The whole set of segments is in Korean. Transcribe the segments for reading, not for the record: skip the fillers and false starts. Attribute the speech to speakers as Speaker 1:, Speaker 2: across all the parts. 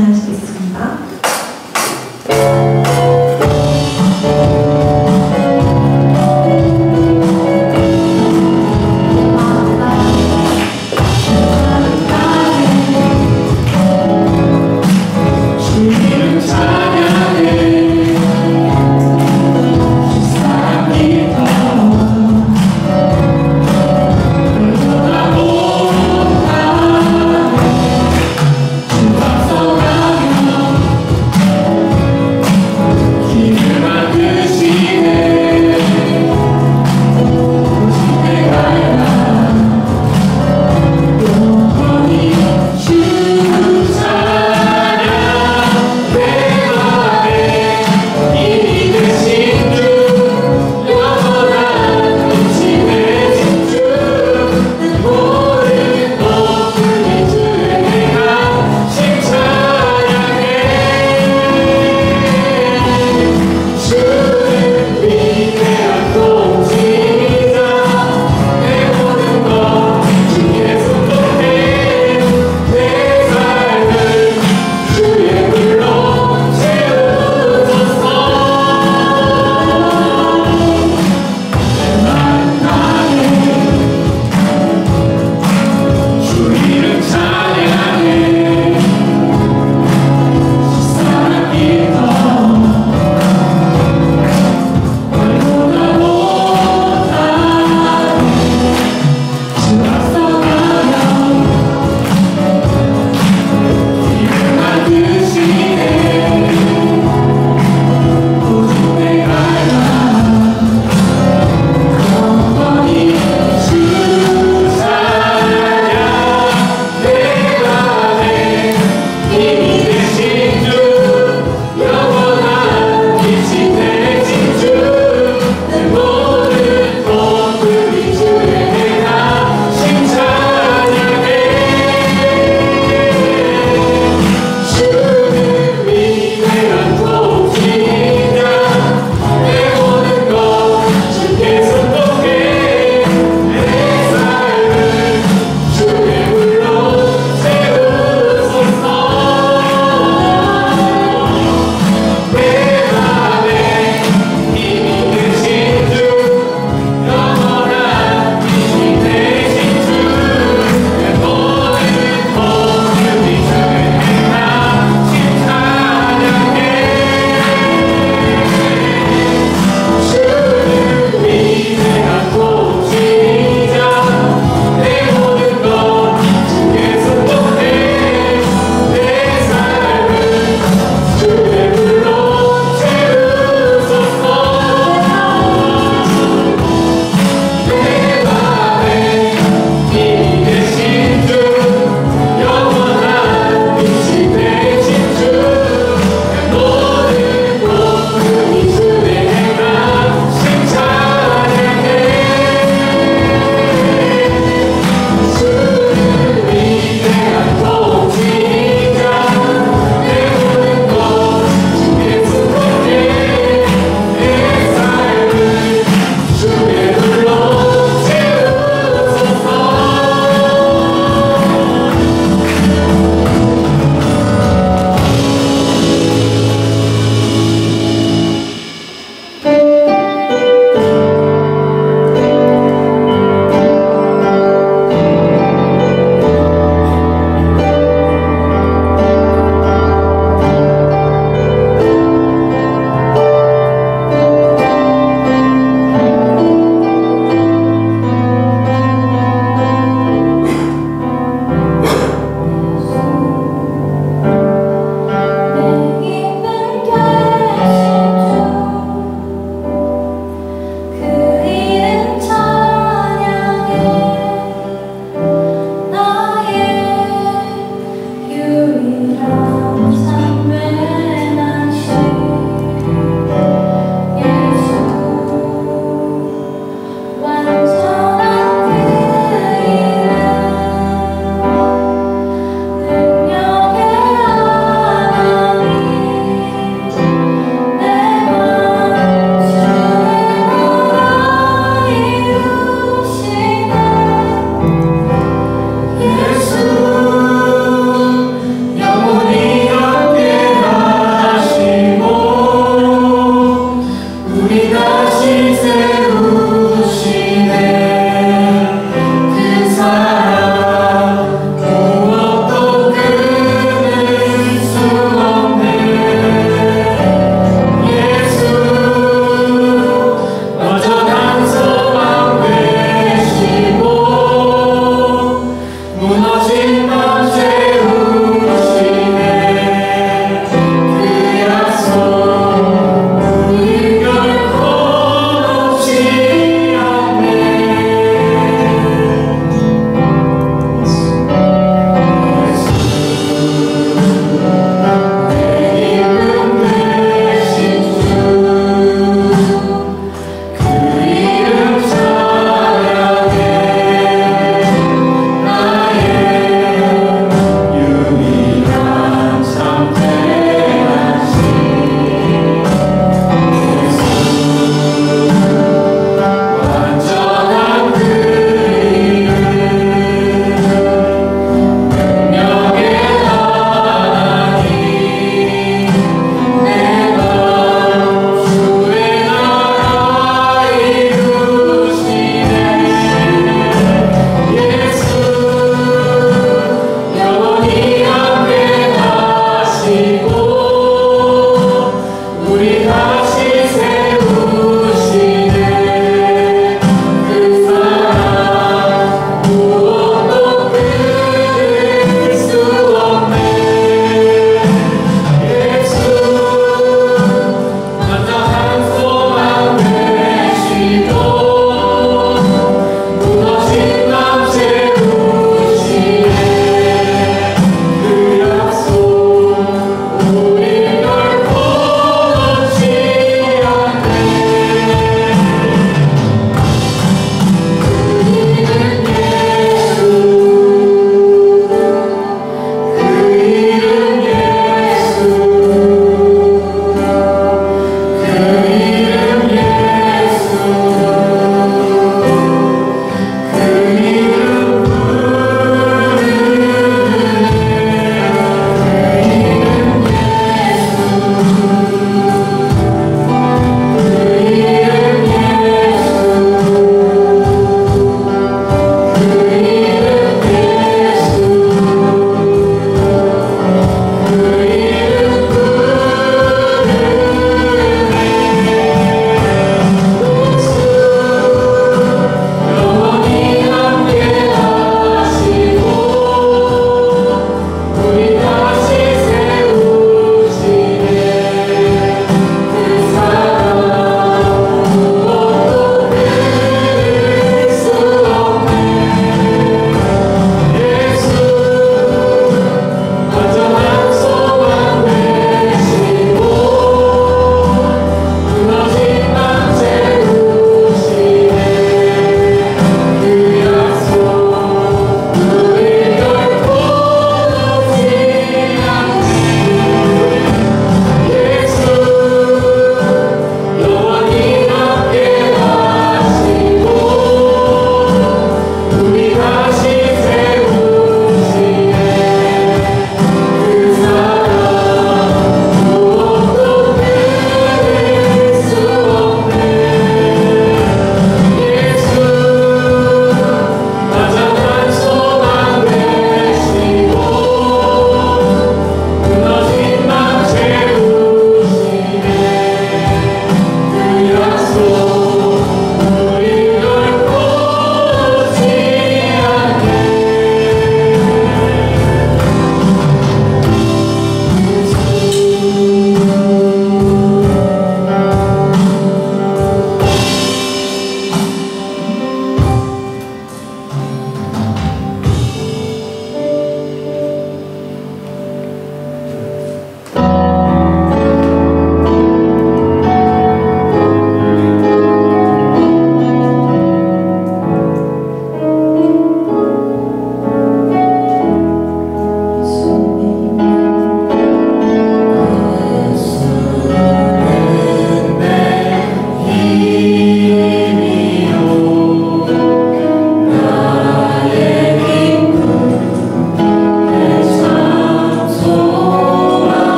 Speaker 1: 진행하시겠습니다.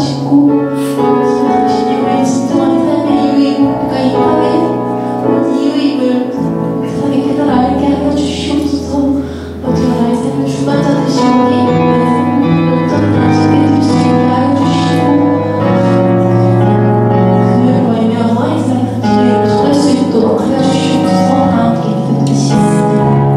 Speaker 1: 주시고 당신이 우리의 진정한 삶의 이유가 임하게 이유임을 세상에 깨달아 알게 하여 주시옵소서. 모두가 나의 삶의 주관자 되시고 나의 삶의 온전히 하시게 해줄 수 있게 하여 주시고 금요일로 말미암아 이 세상에 당신의 이름을 전할 수 있도록 하여 주시옵소서. 다 함께 기도드리시겠습니다.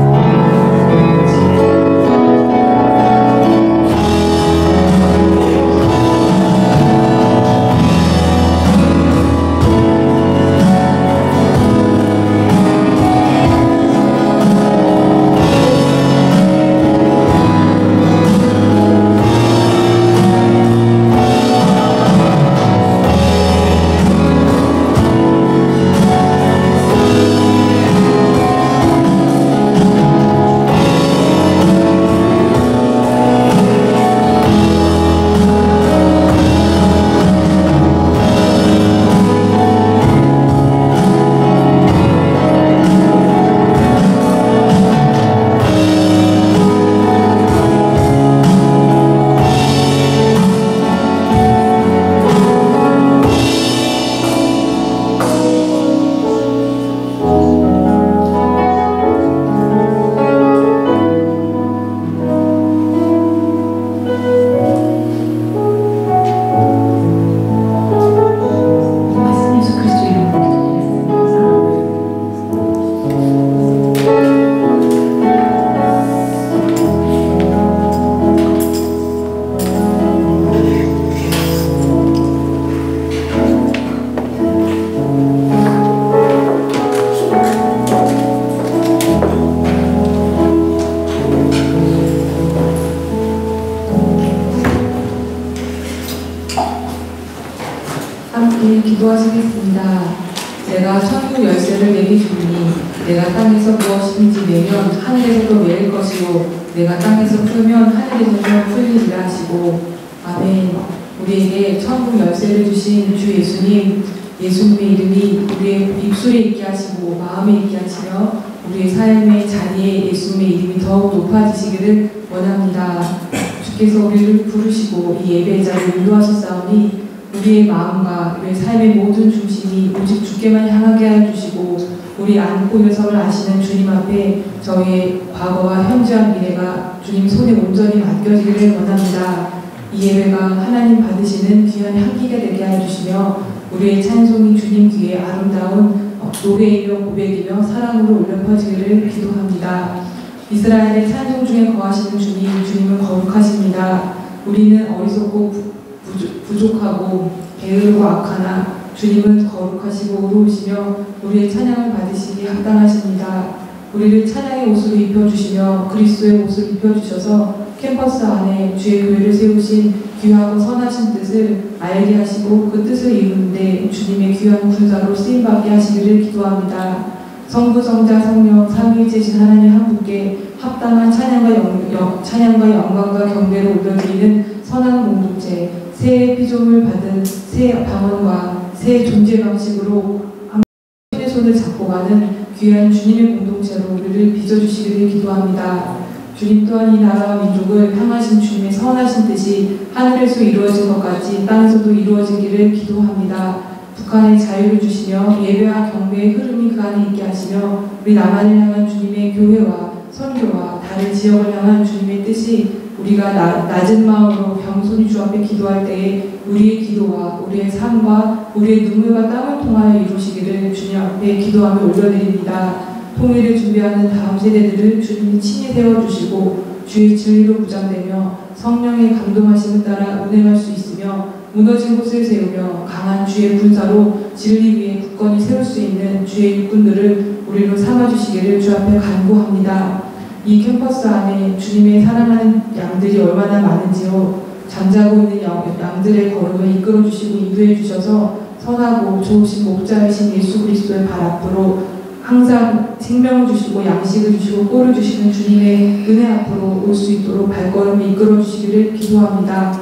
Speaker 2: 기도하시겠습니다. 내가 천국 열쇠를 내게 주니 내가 땅에서 무엇이든지 내면 하늘에서도 매일 것이고 내가 땅에서 풀면 하늘에서도 풀리리라 하시고 아멘. 우리에게 천국 열쇠를 주신 주 예수님의 이름이 우리의 입술에 있게 하시고 마음에 있게 하시며 우리의 삶의 자리에 예수님의 이름이 더욱 높아지시기를 원합니다. 주께서 우리를 부르시고 이 예배의 자리를 인도하셨사오니 우리의 마음과 우리의 삶의 모든 중심이 오직 주께만 향하게 해주시고 우리 안고 일성을 아시는 주님 앞에 저희의 과거와 현재와 미래가 주님 손에 온전히 맡겨지기를 원합니다. 이 예배가 하나님 받으시는 귀한 향기가 되게 해주시며 우리의 찬송이 주님 귀에 아름다운 노래이며 고백이며 사랑으로 울려 퍼지기를 기도합니다. 이스라엘의 찬송 중에 거하시는 주님은 거룩하십니다. 우리는 어리석고 부족하고 게으르고 악하나 주님은 거룩하시고 의로우시며 우리의 찬양을 받으시기에 합당하십니다. 우리를 찬양의 옷으로 입혀주시며 그리스도의 옷을 입혀주셔서 캠퍼스 안에 주의 교회를 세우신 귀하고 선하신 뜻을 알게 하시고 그 뜻을 이루는데 주님의 귀한 군사로 쓰임받게 하시기를 기도합니다. 성부, 성자, 성령, 삼위일체신 하나님 한 분께 합당한 찬양과 영광과 경배를 올려드리는 선한 공동체, 새의 피조물 받은 새 방언과 새 존재 방식으로 주님의 손을 잡고 가는 귀한 주님의 공동체로 우리를 빚어주시기를 기도합니다. 주님 또한 이 나라와 민족을 향하신 주님의 선하신 뜻이 하늘에서 이루어진 것 같이 땅에서도 이루어지기를 기도합니다. 북한에 자유를 주시며 예배와 경배의 흐름이 그 안에 있게 하시며 우리 남한을 향한 주님의 교회와 선교와 다른 지역을 향한 주님의 뜻이 우리가 낮은 마음으로 겸손히 주 앞에 기도할 때에 우리의 기도와 우리의 삶과 우리의 눈물과 땀을 통하여 이루시기를 주님 앞에 기도하며 올려드립니다. 통일을 준비하는 다음 세대들을 주님이 친히 세워주시고 주의 진리로 무장되며 성령의 감동하심을 따라 운행할 수 있으며 무너진 곳을 세우며 강한 주의 군사로 진리 위에 굳건히 세울 수 있는 주의 일꾼들을 우리로 삼아주시기를 주 앞에 간구합니다. 이 캠퍼스 안에 주님의 사랑하는 양들이 얼마나 많은지요. 잠자고 있는 양들의 걸음을 이끌어주시고 인도해 주셔서 선하고 좋으신 목자이신 예수 그리스도의 발 앞으로 항상 생명을 주시고 양식을 주시고 꼴을 주시는 주님의 은혜 앞으로 올 수 있도록 발걸음을 이끌어 주시기를 기도합니다.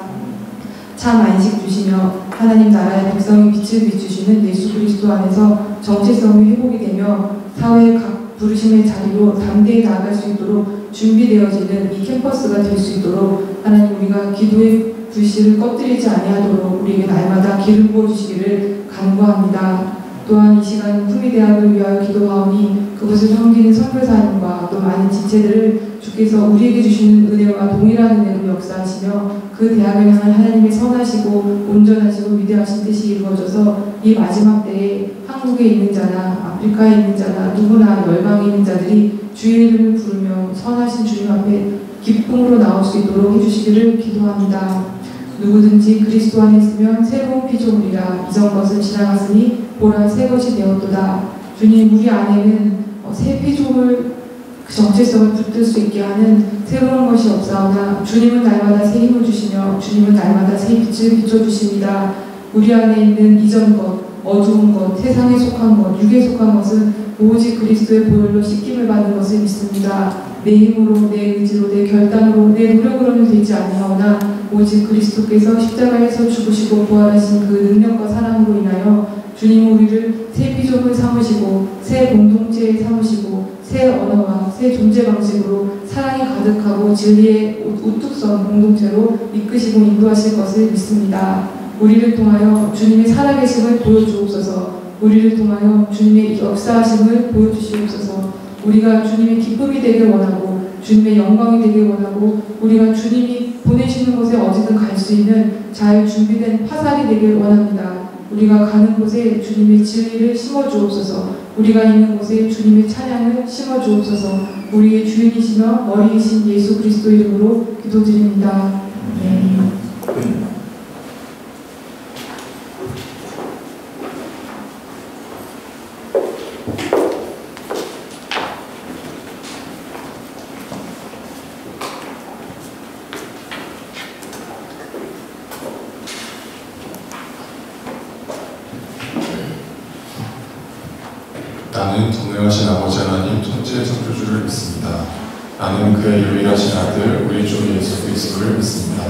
Speaker 2: 참 안식 주시며 하나님 나라의 백성의 빛을 비추시는 예수 그리스도 안에서 정체성이 회복이 되며 사회의 각 부르심의 자리로 담대히 나아갈 수 있도록 준비되어지는 이 캠퍼스가 될 수 있도록 하나님 우리가 기도의 불씨를 꺼뜨리지 아니하도록 우리에게 날마다 기름 부어주시기를 간구합니다. 또한 이 시간 품위대학을 위하여 기도하오니 그것을 섬기는 선교사님과 또 많은 지체들을 주께서 우리에게 주시는 은혜와 동일한 은혜로 역사하시며 그 대학을 향한 하나님의 선하시고 온전하시고 위대하신 뜻이 이루어져서 이 마지막 때에 한국에 있는 자나 아프리카에 있는 자나 누구나 열방에 있는 자들이 주의 이름을 부르며 선하신 주님 앞에 기쁨으로 나올 수 있도록 해주시기를 기도합니다. 누구든지 그리스도 안에 있으면 새로운 피조물이라 이전 것은 지나갔으니 보라 새 것이 되었도다. 주님, 우리 안에는 새 피조물 그 정체성을 붙들 수 있게 하는 새로운 것이 없사오나 주님은 날마다 새 힘을 주시며 주님은 날마다 새 빛을 비춰주십니다. 우리 안에 있는 이전 것, 어두운 것, 세상에 속한 것, 육에 속한 것은 오직 그리스도의 보혈로 씻김을 받는 것을 믿습니다. 내 힘으로, 내 의지로, 내 결단으로, 내 노력으로는 되지 아니하오나 오직 그리스도께서 십자가에서 죽으시고 부활하신 그 능력과 사랑으로 인하여 주님은 우리를 새 피조물 삼으시고 새 공동체에 삼으시고 새 언어와 새 존재 방식으로 사랑이 가득하고 진리의 우뚝선 공동체로 이끄시고 인도하실 것을 믿습니다. 우리를 통하여 주님의 살아계심을 보여주옵소서. 우리를 통하여 주님의 역사하심을 보여주시옵소서. 우리가 주님의 기쁨이 되길 원하고 주님의 영광이 되길 원하고 우리가 주님이 보내시는 곳에 어디든 갈 수 있는 잘 준비된 화살이 되길 원합니다. 우리가 가는 곳에 주님의 진리를 심어주옵소서. 우리가 있는 곳에 주님의 찬양을 심어주옵소서. 우리의 주인이시며 머리이신 예수 그리스도 이름으로 기도드립니다. 네.
Speaker 3: 나는 전능하신 아버지 하나님 천지의 창조주를 믿습니다. 나는 그의 유일하신 아들 우리 주 예수 그리스도를 믿습니다.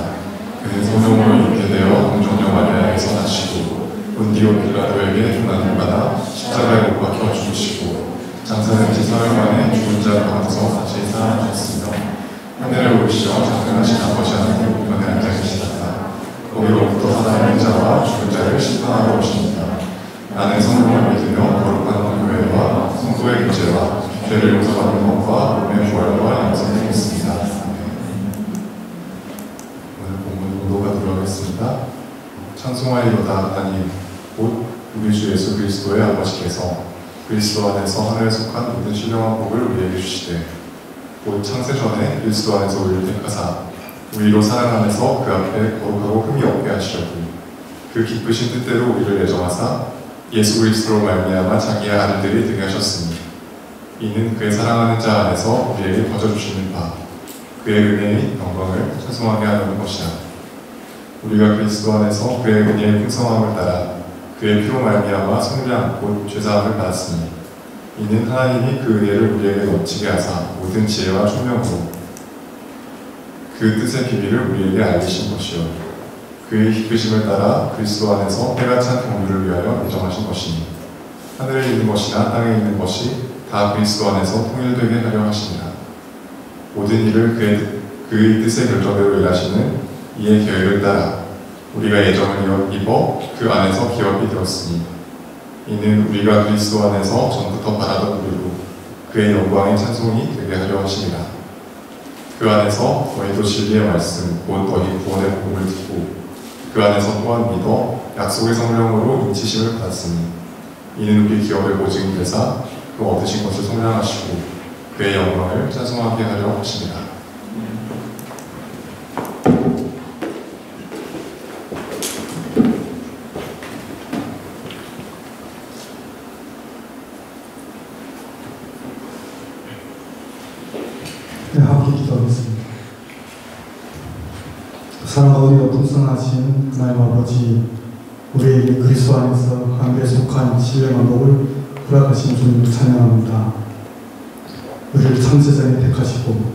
Speaker 3: 그는 성령으로 잉태되어 동정녀 마리아에서 나시고 본디오 빌라도에게 고난을 받아 십자가에 못 박혀 죽으시고 장사된 지 사흘 만에 죽은 자 가운데서 다시 살아나셨으며 하늘에 오르시어 전능하신 아버지 하나님 우편에 앉아 계시다가 거기로부터 살아있는 자와 죽은 자를 심판하러 오십니다. 나는 성령을 믿으며 거룩한 교회와 성도의 교제와 죄를 용서받는 것과 몸의 부활과 영생을 믿습니다. 오늘 본문 공도가 들어가겠습니다. 찬송하리로다 하나님 곧 우리 주 예수 그리스도의 아버지께서 그리스도 안에서 하늘에 속한 모든 신령한 복을 우리에게 주시되 곧 창세전에 그리스도 안에서 우리를 택하사 우리로 사랑 안에서 그 앞에 거룩하고 흠이 없게 하시려고 그 기쁘신 뜻대로 우리를 예정하사 예수 그리스도로 말미암아 자기의 아들들이 되게 하셨으니 이는 그의 사랑하는 자 안에서 우리에게 거저주시는 바 그의 은혜의 영광을 찬송하게 하는 것이라. 우리가 그리스도 안에서 그의 은혜의 풍성함을 따라 그의 피로 말미암아 성량 곧 죄사함을 받았으니 이는 하나님이 그 은혜를 우리에게 넘치게 하사 모든 지혜와 총명으로 그 뜻의 비밀을 우리에게 알리신 것이요 그의 기쁘심을 따라 그리스도 안에서 때가 찬 공유를 위하여 예정하신 것이니 하늘에 있는 것이나 땅에 있는 것이 다 그리스도 안에서 통일되게 하려 하시니라. 모든 일을 그의 뜻의 결정대로 일하시는 이의 계획을 따라 우리가 예정을 입어 그 안에서 기업이 되었으니 이는 우리가 그리스도 안에서 전부터 바라던 우리로 그의 영광의 찬송이 되게 하려 하시니라. 그 안에서 너희도 진리의 말씀 곧 너희 구원의 복음을 듣고 그 안에서 또한 믿어 약속의 성령으로 인치심을 받았으니 이는 우리 기업의 보증이 되사 그 얻으신 것을 성량하시고 그의 영광을 찬송하게 하려 하십니다.
Speaker 4: 네, 함께 기도하겠습니다. 사랑하고 풍성하신 하나님 아버지, 우리에게 그리스도 안에서 하늘에 속한 신령한 복을 허락하신 주님을 찬양합니다. 우리를 창세전에 택하시고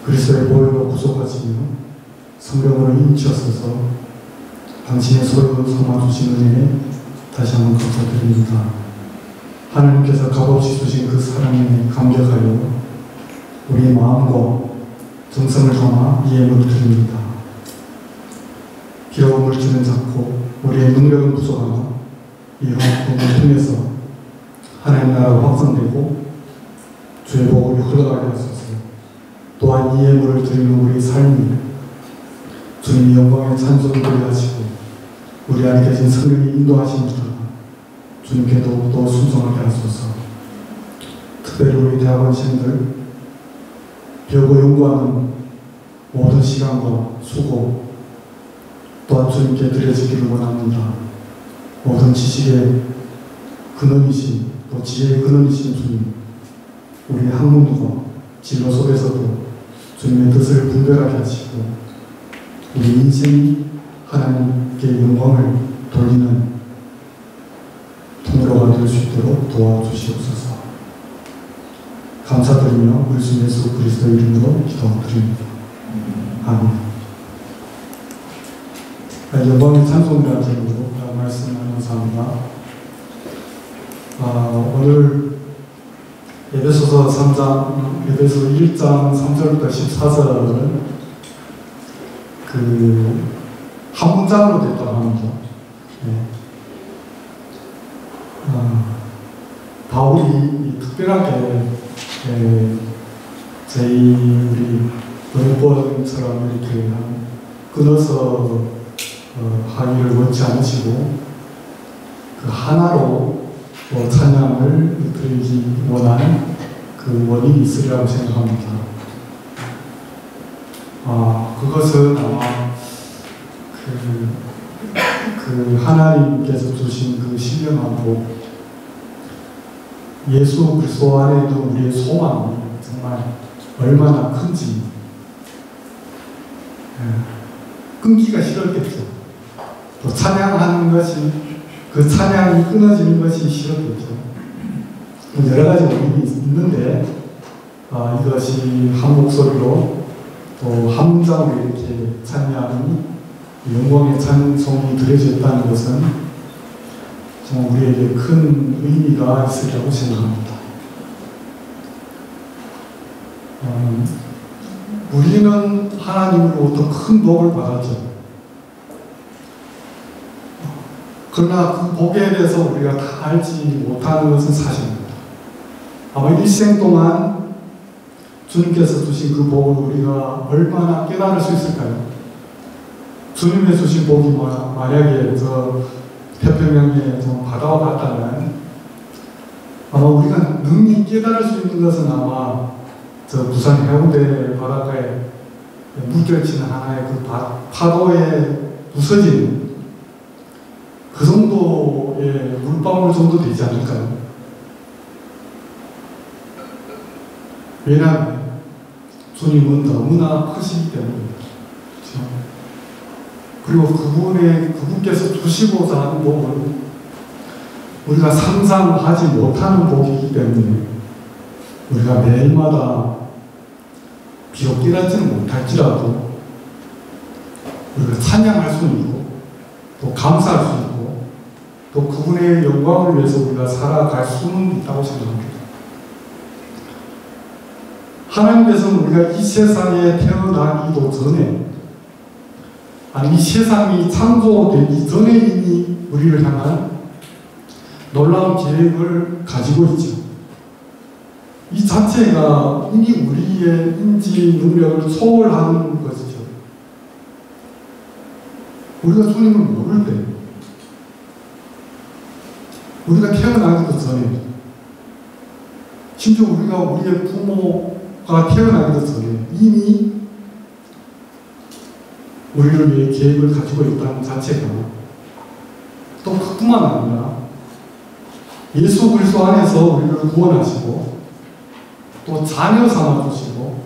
Speaker 4: 그리스도의 보혈로 구속하시며 성령으로 인치하셔서 당신의 소유로 삼아주신 은혜에 다시 한번 감사드립니다. 하나님께서 값없이 주신 그 사랑에 감격하여 우리의 마음과 정성을 담아 예물을 드립니다. 기록을 물질은 작고 우리의 능력은 부족하나 이런 복음을 통해서 하나님 나라가 확산되고 주의 복음이 흘러가게 하소서. 또한 이 예물을 드리는 우리의 삶이 주님의 영광의 찬송을 하시고 우리 안에 계신 성령이 인도하심을 따라 주님께 더욱더 순종하게 하소서. 특별히 우리 대학원생들 배우고 연구하는 모든 시간과 수고 또한 주님께 드려지기를 원합니다. 모든 지식의 근원이신 또 지혜의 근원이신 주님, 우리 학문과 진로 속에서도 주님의 뜻을 분별하게 하시고 우리 인생이 하나님께 영광을 돌리는 통로가 될 수 있도록 도와주시옵소서. 감사드리며 우리 주 예수 그리스도 이름으로 기도드립니다. 아멘. 영광의 찬송이라는 제목으로 말씀 감사합니다. 오늘 에베소서 3장, 에베소 1장 3절부터 14절은 한 문장으로 됐다고 합니다. 바울이 특별하게 우리 노래보처럼 이렇게 끊어서 하기를 원치 않으시고 하나로 찬양을 드리기 원하는 원인이 있으리라고 생각합니다. 그것은 아마 하나님께서 주신 신령한 복, 예수 그리스도 안에 있는 우리의 소망이 정말 얼마나 큰지 끊기가 싫었겠죠. 또 찬양하는 것이 그 찬양이 끊어지는 것이 싫었겠죠. 여러 가지 원인이 있는데 이것이 한 목소리로 또 한 문장으로 이렇게 찬양이 영광의 찬송이 드려졌다는 것은 정말 우리에게 큰 의미가 있으리라고 생각합니다. 우리는 하나님으로부터 큰 복을 받았죠. 그러나 그 복에 대해서 우리가 다 알지 못하는 것은 사실입니다. 아마 일생 동안 주님께서 주신 그 복을 우리가 얼마나 깨달을 수 있을까요? 주님의 주신 복이 만약에 저 태평양에 바다와 같다면 아마 우리가 능히 깨달을 수 있는 것은 아마 저 부산 해운대 바닷가에 물결치는 하나의 그 파도에 부서지는 그 정도의 물방울 정도 되지 않을까요? 왜냐하면 주님은 너무나 크시기 때문입니다. 그렇죠? 그리고 그분께서 주시고자 하는 복은 우리가 상상하지 못하는 복이기 때문에 우리가 매일마다 비록 깨닫지는 못할지라도 우리가 찬양할 수 있고 또 감사할 수 있고 또 그분의 영광을 위해서 우리가 살아갈 수는 있다고 생각합니다. 하나님께서는 우리가 이 세상에 태어나기도 전에 이 세상이 창조되기 전에 이미 우리를 향한 놀라운 계획을 가지고 있죠. 이 자체가 이미 우리의 인지 능력을 초월하는 것이죠. 우리가 주님을 모를 때, 우리가 태어나기도 전에, 심지어 우리가 우리의 부모가 태어나기도 전에 이미 우리를 위해 계획을 가지고 있다는 자체가 또 그뿐만 아니라 예수 그리스도 안에서 우리를 구원하시고 또 자녀 삼아주시고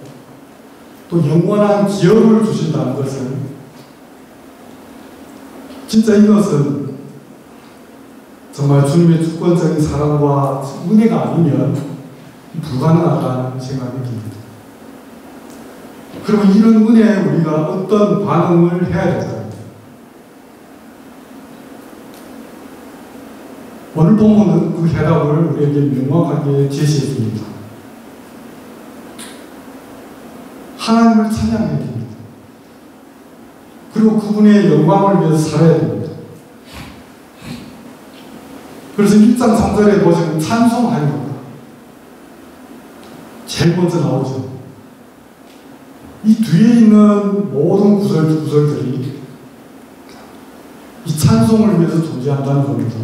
Speaker 4: 또 영원한 기업을 주신다는 것은 진짜 이것은 정말 주님의 주권적인 사랑과 은혜가 아니면 불가능하다는 생각이 듭니다. 그러면 이런 은혜에 우리가 어떤 반응을 해야 될까요? 오늘 본문은 그 해답을 우리에게 명확하게 제시했습니다. 하나님을 찬양해야 됩니다. 그리고 그분의 영광을 위해서 살아야 됩니다. 그래서 1장 3절에 보시면 찬송하리로다. 제일 먼저 나오죠. 이 뒤에 있는 모든 구절들이 이 찬송을 위해서 존재한다는 겁니다.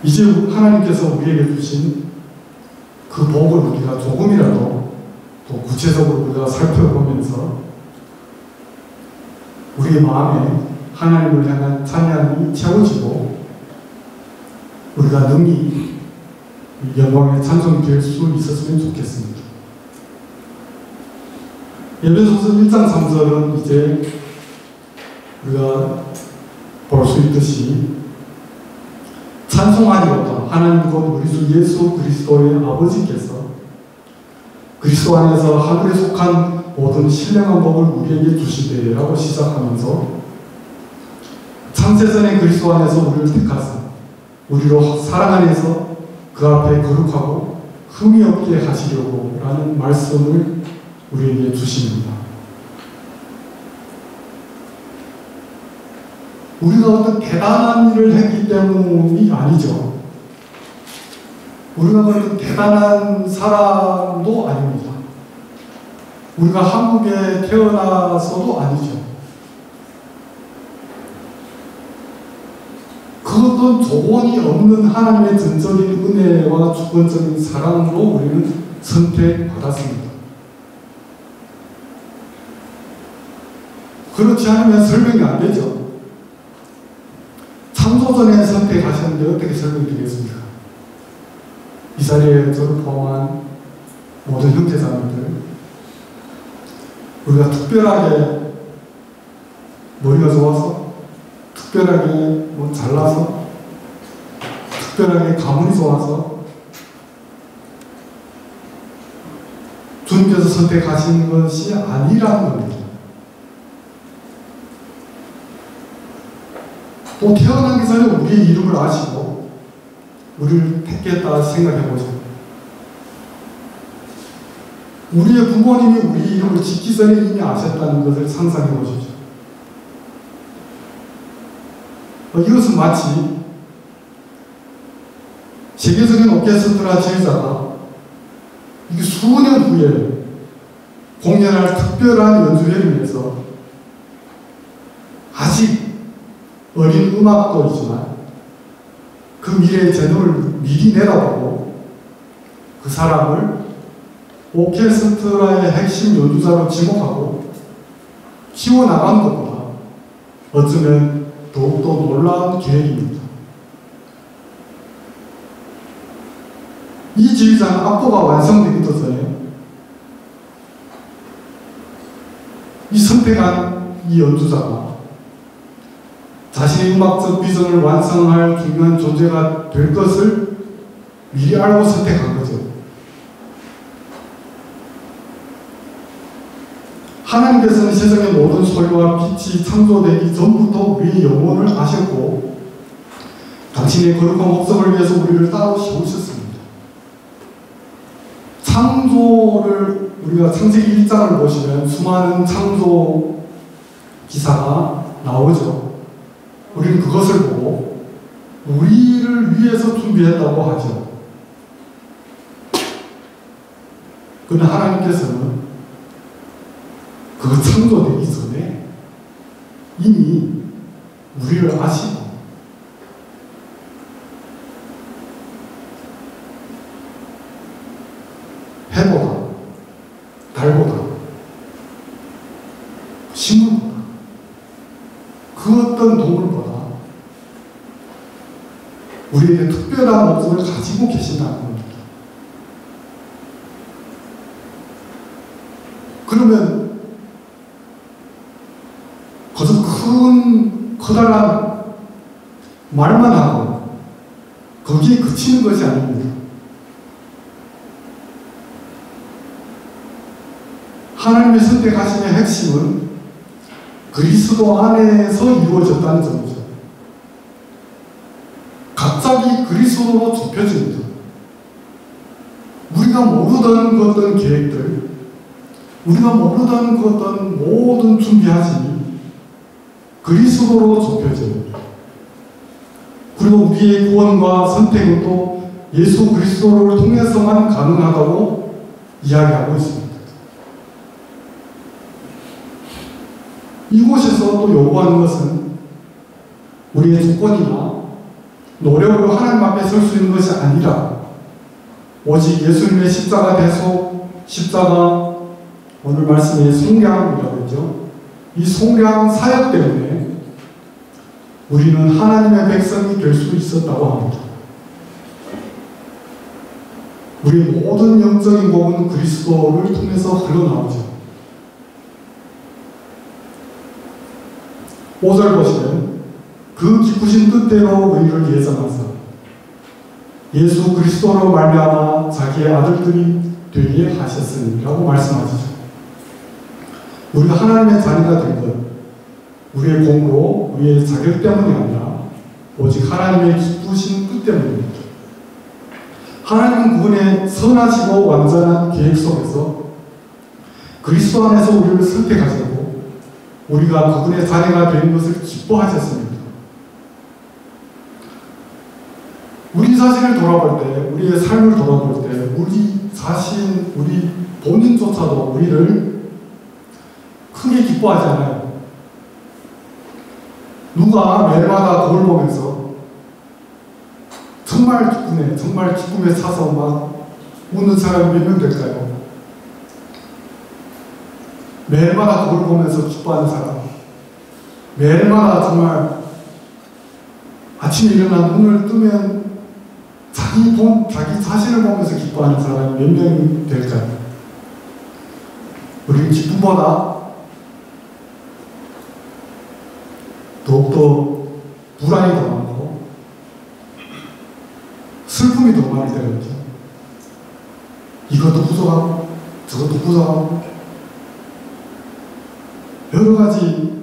Speaker 4: 이제 하나님께서 우리에게 주신 그 복을 우리가 조금이라도 또 구체적으로 우리가 살펴보면서 우리의 마음에 하나님을 향한 찬양이 채워지고 우리가 능히 영광의 찬송이 될 수 있었으면 좋겠습니다. 에베소서 1장 3절은 이제 우리가 볼 수 있듯이 찬송하리로다. 하나님 곧 우리 주 예수 그리스도의 아버지께서 그리스도 안에서 하늘에 속한 모든 신령한 복을 우리에게 주시되라고 시작하면서 창세전에 그리스도 안에서 우리를 택하사 우리로 사랑 안에서 그 앞에 거룩하고 흠이 없게 하시려고 라는 말씀을 우리에게 주십니다. 우리가 어떤 대단한 일을 했기 때문이 아니죠. 우리가 어떤 대단한 사람도 아닙니다. 우리가 한국에 태어나서도 아니죠. 그것도 조건이 없는 하나님의 전적인 은혜와 주권적인 사랑으로 우리는 선택받았습니다. 그렇지 않으면 설명이 안 되죠. 창조전에 선택하셨는데 어떻게 설명드리겠습니까? 이 자리에 저를 포함한 모든 형제자매들, 우리가 특별하게 머리가 좋아서, 특별하게 뭐 잘나서, 특별하게 가문이 좋아서 주님께서 선택하신 것이 아니라는 겁니다. 또 태어나기 전에 우리의 이름을 아시고 우리를 택했다 생각해 보세요. 우리의 부모님이 우리 이름을 짓기 전에 이미 아셨다는 것을 상상해 보십시오. 이것은 마치 세계적인 오케스트라 지휘자가 이게 수년 후에 공연할 특별한 연주회를 위해서 아직 어린 음악도이지만 그 미래의 재능을 미리 내다보고 그 사람을 오케스트라의 핵심 연주자로 지목하고 키워나간 것보다 어쩌면 더욱더 놀라운 계획입니다. 이 지휘자는 악보가 완성되기도 전에 이 선택한 이 연주자가 자신의 음악적 비전을 완성할 중요한 존재가 될 것을 미리 알고 선택한 거죠. 하나님께서는 세상의 모든 소리와 빛이 창조되기 전부터 우리의 영혼을 아셨고 당신의 거룩한 목적을 위해서 우리를 따로 세우셨습니다. 창조를 우리가 창세기 1장을 보시면 수많은 창조 기사가 나오죠. 우리는 그것을 보고 우리를 위해서 준비했다고 하죠. 그러나 하나님께서는 그 창조되기 전에 이미 우리를 아시고 해보다, 달보다, 식물보다, 그 어떤 동물보다 우리에게 특별한 목적을 가지고 계신다는 겁니다. 그러면 그저 커다란 말만 하고 거기에 그치는 것이 아닙니다. 하나님의 선택하심의 핵심은 그리스도 안에서 이루어졌다는 점이죠. 갑자기 그리스도로 좁혀집니다. 우리가 모르던 그 어떤 계획들, 우리가 모르던 그 어떤 모든 준비하심이 그리스도로 좁혀져요. 그리고 우리의 구원과 선택은 또 예수 그리스도를 통해서만 가능하다고 이야기하고 있습니다. 이곳에서 또 요구하는 것은 우리의 조건이나 노력으로 하나님 앞에 설 수 있는 것이 아니라 오직 예수님의 십자가 대속, 십자가, 오늘 말씀의 속량이라고 했죠. 이 속량 사역 때문에 우리는 하나님의 백성이 될 수 있었다고 합니다. 우리의 모든 영적인 복은 그리스도를 통해서 흘러나오죠. 5절 보시면 그 기쁘신 뜻대로 우리를 예정하사 예수 그리스도로 말미암아 자기의 아들들이 되게 하셨으니 라고 말씀하시죠. 우리가 하나님의 자녀가 된 것, 우리의 공로, 우리의 자격 때문이 아니라 오직 하나님의 기쁘신 뜻 때문입니다. 하나님은 그분의 선하시고 완전한 계획 속에서 그리스도 안에서 우리를 선택하셨고 우리가 그분의 자녀가 된 것을 기뻐하셨습니다. 우리 자신을 돌아볼 때, 우리의 삶을 돌아볼 때 우리 자신, 우리 본인조차도 우리를 크게 기뻐하지 않아요. 누가 매일마다 거울 보면서 정말 기쁘네, 정말 기쁨에 차서 막 웃는 사람이 몇 명 될까요? 매일마다 거울 보면서 기뻐하는 사람, 매일마다 정말 아침에 일어나 눈을 뜨면 자기 자신을 보면서 기뻐하는 사람이 몇 명이 될까요? 우리는 기쁨보다 더욱더 불안이 더 많고 슬픔이 더 많이 되겠죠. 이것도 부족하고 저것도 부족하고 여러 가지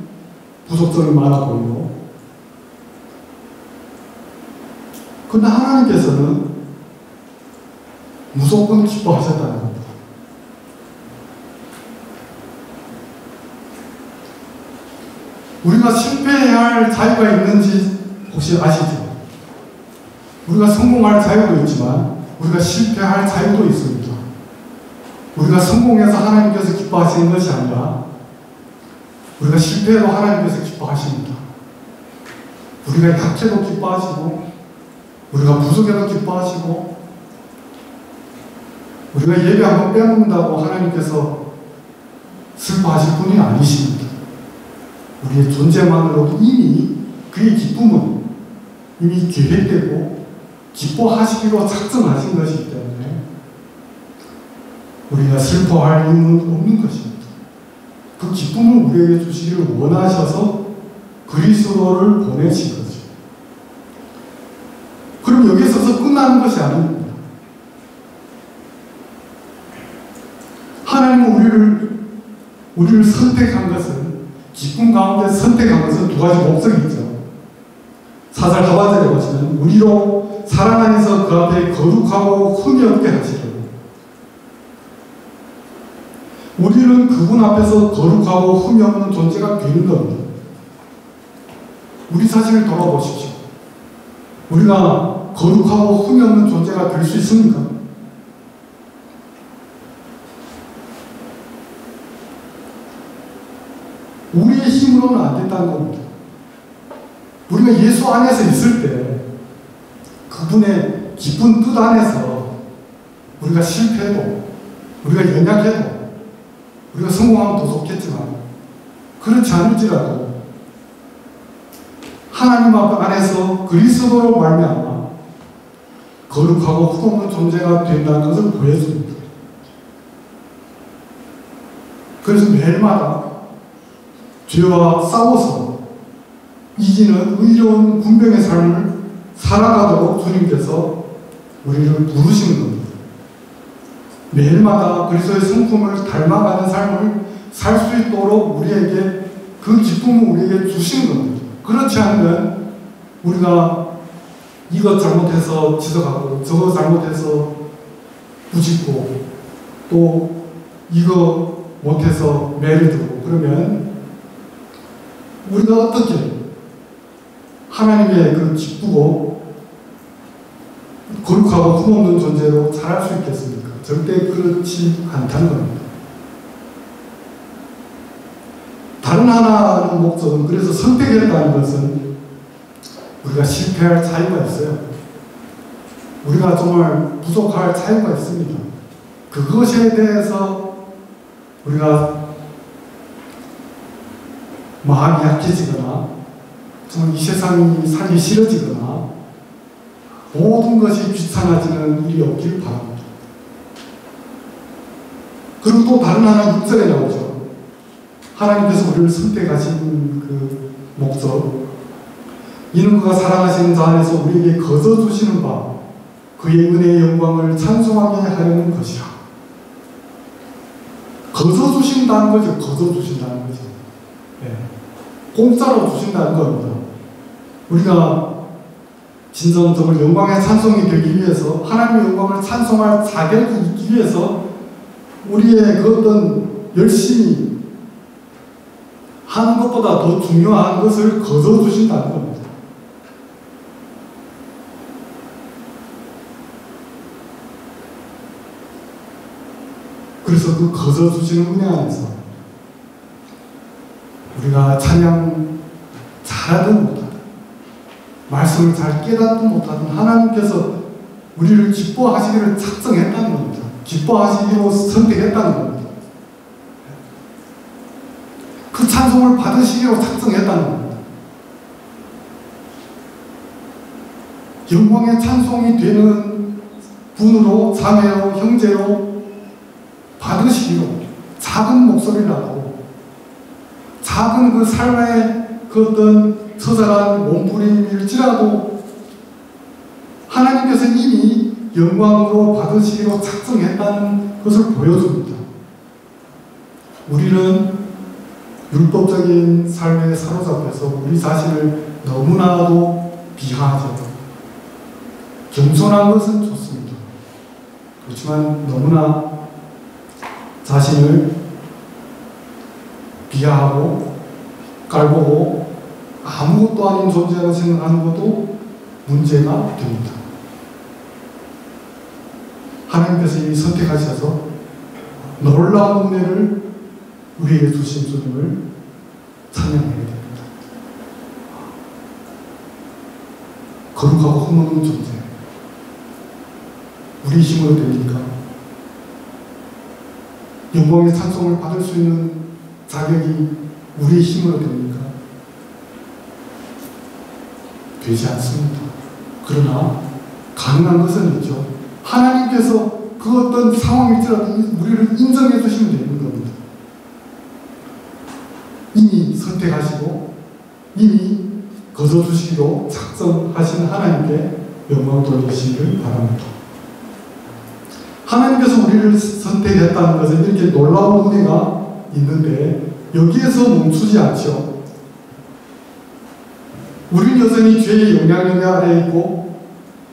Speaker 4: 부족점이 많아 보이고, 그러나 하나님께서는 무조건 기뻐하셨다는 겁니다. 우리가 실패해야 할 자유가 있는지 혹시 아시죠? 우리가 성공할 자유도 있지만 우리가 실패할 자유도 있습니다. 우리가 성공해서 하나님께서 기뻐하시는 것이 아니라 우리가 실패해도 하나님께서 기뻐하십니다. 우리가 약해도 기뻐하시고 우리가 부족해도 기뻐하시고 우리가 예배 한번 빼먹는다고 하나님께서 슬퍼하실 분이 아니십니다. 우리의 존재만으로도 이미 그의 기쁨은 이미 계획되고 기뻐하시기로 작정하신 것이기 때문에 우리가 슬퍼할 이유는 없는 것입니다. 그 기쁨을 우리에게 주시기를 원하셔서 그리스도를 보내신 거죠. 그럼 여기에 서서 끝나는 것이 아닙니다. 하나님은 우리를 선택한 것은, 기쁨 가운데 선택한 것은 두 가지 목적이 있죠. 4절 하반절에 보시면 우리로 사랑 안에서 그 앞에 거룩하고 흠이 없게 하시려고. 우리는 그분 앞에서 거룩하고 흠이 없는 존재가 되는 겁니다. 우리 자신을 돌아보십시오. 우리가 거룩하고 흠이 없는 존재가 될 수 있습니까? 우리의 힘으로는 안 된다는 겁니다. 우리가 예수 안에서 있을 때 그분의 깊은 뜻 안에서 우리가 실패해도 우리가 연약해도 우리가 성공하면 더 좋겠지만 그렇지 않을지라도 하나님 안에서 그리스도로 말미암아 거룩하고 흠없는 존재가 된다는 것을 보여줍니다. 그래서 매일마다 죄와 싸워서 이기는 의로운 군병의 삶을 살아가도록 주님께서 우리를 부르시는 겁니다. 매일마다 그리스도의 성품을 닮아가는 삶을 살 수 있도록 우리에게 그 기쁨을 우리에게 주시는 겁니다. 그렇지 않으면 우리가 이것 잘못해서 지적하고 저것 잘못해서 꾸짖고 또 이거 못해서 매를 들고 그러면 우리가 어떻게 하나님의 그 기쁘고 거룩하고 흠없는 존재로 자랄 수 있겠습니까? 절대 그렇지 않다는 겁니다. 다른 하나의 목적은 그래서 선택했다는 것은 우리가 실패할 자유가 있어요. 우리가 정말 부족할 자유가 있습니다. 그것에 대해서 우리가 마음이 약해지거나 정말 이 세상이 살기 싫어지거나 모든 것이 귀찮아지는 일이 없기를 바랍니다. 그리고 또 다른 하나 6절에 나오죠. 하나님께서 우리를 선택하신 그 목적, 이는 그가 사랑하시는 자 안에서 우리에게 거저주시는 바 그의 은혜의 영광을 찬송하게 하려는 것이라. 거저주신다는 거죠. 거저주신다는 거죠. 네. 공짜로 주신다는 겁니다. 우리가 진정 정말 영광의 찬송이 되기 위해서, 하나님의 영광을 찬송할 자격이 있기 위해서 우리의 그 어떤 열심히 하는 것보다 더 중요한 것을 거저주신다는 겁니다. 그래서 그 거저주시는 은혜 안에서 우리가 찬양 잘하든 못하든 말씀을 잘 깨닫든 못하든 하나님께서 우리를 기뻐하시기를 작정했다는 겁니다. 기뻐하시기로 선택했다는 겁니다. 그 찬송을 받으시기로 작정했다는 겁니다. 영광의 찬송이 되는 분으로, 자매로, 형제로 받으시기로, 작은 목소리라도 작은 그 삶의 그 어떤 처절한 몸부림일지라도 하나님께서 이미 영광으로 받으시기로 작정했다는 것을 보여줍니다. 우리는 율법적인 삶에 사로잡혀서 우리 자신을 너무나도 비하하죠. 겸손한 것은 좋습니다. 그렇지만 너무나 자신을 비하하고 깔보고 아무것도 아닌 존재라고 생각하는 것도 문제가 됩니다. 하나님께서 이미 선택하셔서 놀라운 은혜를 우리에게 주신 주님을 찬양해야 됩니다. 거룩하고 흠없는 존재, 우리 힘으로 됩니까? 영광의 찬송을 받을 수 있는 자격이 우리의 힘으로 됩니까? 되지 않습니다. 그러나 가능한 것은 있죠. 하나님께서 그 어떤 상황일지라도 우리를 인정해 주시면 되는 겁니다. 이미 선택하시고 이미 거저주시기로 작정하신 하나님께 영광 돌리시기를 바랍니다. 하나님께서 우리를 선택했다는 것은 이렇게 놀라운 은혜가 있는데 여기에서 멈추지 않죠. 우리는 여전히 죄의 영향력 아래에 있고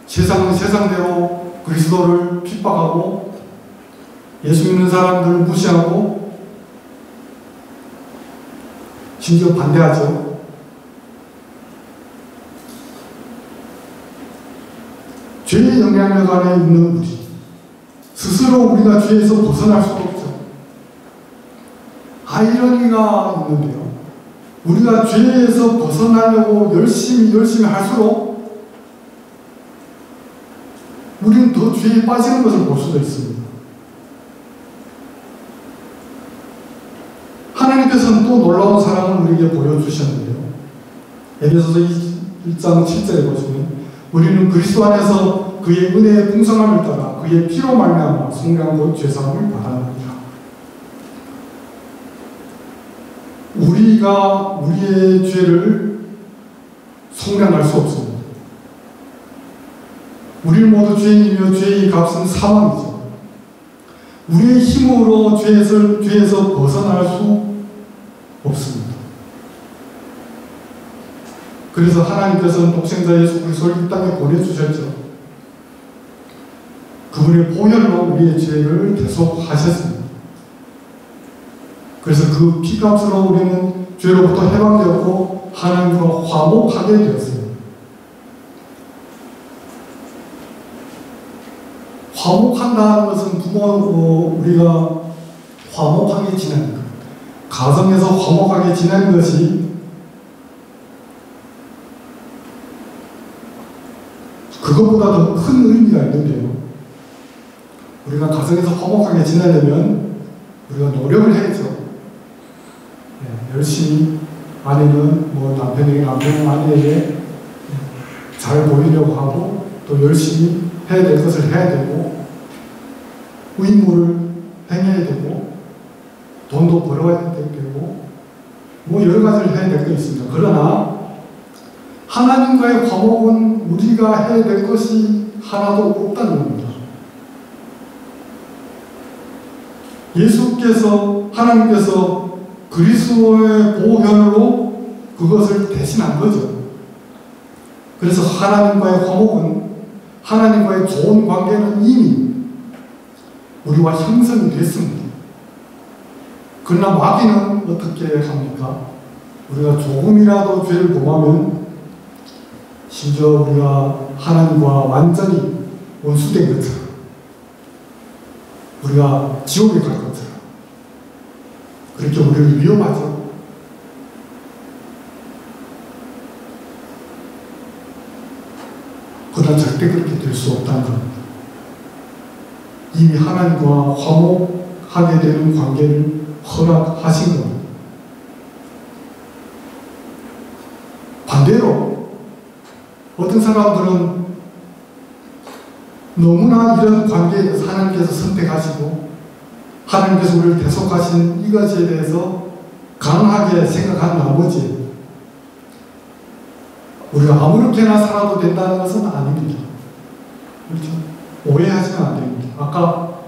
Speaker 4: 세상은 세상대로 그리스도를 핍박하고 예수 믿는 사람들을 무시하고 심지어 반대하죠. 죄의 영향력 안에 있는 우리 스스로 우리가 죄에서 벗어날 수가 없죠. 아이러니가 있는데요. 우리가 죄에서 벗어나려고 열심히 할수록 우리는 더 죄에 빠지는 것을 볼 수도 있습니다. 하나님께서는 또 놀라운 사랑을 우리에게 보여주셨는데요. 에베소서 1장 7절에 보시면 우리는 그리스도 안에서 그의 은혜의 풍성함을 따라 그의 피로 말미암아 성령 곧 죄사함을 받았느니라. 우리가 우리의 죄를 속량할 수 없습니다. 우리는 모두 죄인이며 죄의 값은 사망이죠. 우리의 힘으로 죄에서 벗어날 수 없습니다. 그래서 하나님께서는 독생자 예수 그리스도를 이 땅에 보내주셨죠. 그 그분의 보혈로 우리의 죄를 대속하셨습니다. 그래서 그 피값으로 우리는 죄로부터 해방되었고 하나님과 화목하게 되었습니다. 화목한다는 것은 우리가 화목하게 지내는 것, 가정에서 화목하게 지내는 것이 그것보다 더 큰 의미가 있는데요. 우리가 가정에서 화목하게 지내려면 우리가 노력을 해야죠. 열심히 아내는 남편에게 아내에게 잘 보이려고 하고 또 열심히 해야 될 것을 해야 되고 의무를 행해야 되고 돈도 벌어야 되고 여러 가지를 해야 될 게 있습니다. 그러나 하나님과의 화목은 우리가 해야 될 것이 하나도 없다는 겁니다. 하나님께서 그리스도의 보혈로 그것을 대신한 거죠. 그래서 하나님과의 화목은, 하나님과의 좋은 관계는 이미 우리와 형성이 됐습니다. 그러나 마귀는 어떻게 합니까? 우리가 조금이라도 죄를 범하면 심지어 우리가 하나님과 완전히 원수된 것처럼, 우리가 지옥에 갈 것처럼 그렇게 우리를 위협하죠. 그러나 절대 그렇게 될 수 없다는 겁니다. 이미 하나님과 화목하게 되는 관계를 허락하신 겁니다. 반대로 어떤 사람들은 너무나 이런 관계에 대해서 하나님께서 선택하시고 하나님께서 우리를 대속하신 이것에 대해서 강하게 생각한 나머지 우리가 아무렇게나 살아도 된다는 것은 아닙니다. 그렇죠? 오해하시면 안 됩니다. 아까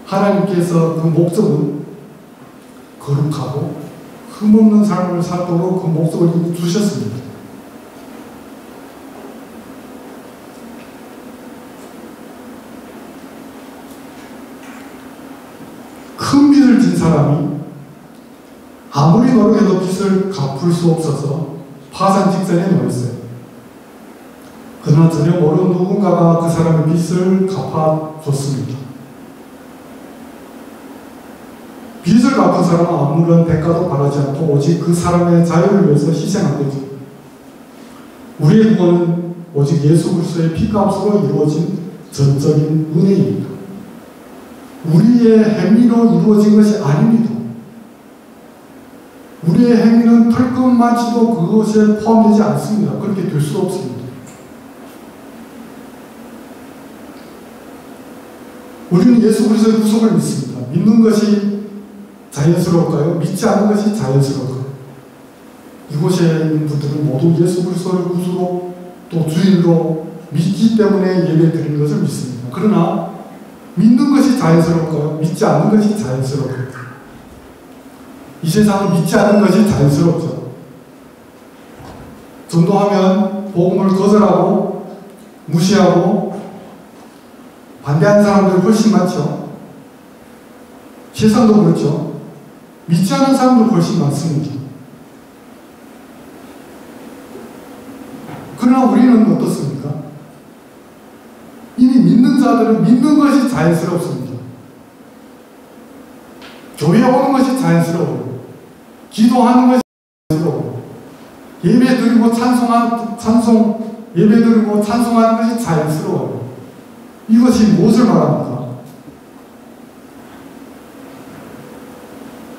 Speaker 4: 하나님께서 그 목적은 거룩하고 흠없는 삶을 살도록 그 목적을 주셨습니다. 큰 빚을 진 사람이 아무리 노력해도 빚을 갚을 수 없어서 파산 직전에 놓였어요. 그러나 전혀 모르는 누군가가 그 사람의 빚을 갚아줬습니다. 빚을 갚은 사람은 아무런 대가도 바라지 않고 오직 그 사람의 자유를 위해서 희생한 거죠. 우리의 구원은 오직 예수 그리스도의 피값으로 이루어진 전적인 은혜입니다. 우리의 행위로 이루어진 것이 아닙니다. 우리의 행위는 털끝만치도 그것에 포함되지 않습니다. 그렇게 될 수 없습니다. 우리는 예수 그리스도의 구속을 믿습니다. 믿는 것이 자연스러울까요? 믿지 않는 것이 자연스러울까요? 이곳에 있는 분들은 모두 예수 그리스도를 구주로 또 주인으로 믿기 때문에 예배 드리는 것을 믿습니다. 그러나 믿는 것이 자연스러울까요? 믿지 않는 것이 자연스러울까요? 이 세상은 믿지 않는 것이 자연스럽죠. 전도하면 복음을 거절하고 무시하고 반대하는 사람들이 훨씬 많죠. 세상도 그렇죠. 믿지 않는 사람도 훨씬 많습니다. 그러나 우리는 어떻습니까? 이미 믿는 자들은 믿는 것이 자연스럽습니다. 교회 오는 것이 자연스러워요. 기도하는 것이 자연스러워요. 예배 드리고 예배 드리고 찬송하는 것이 자연스러워요. 이것이 무엇을 말합니까?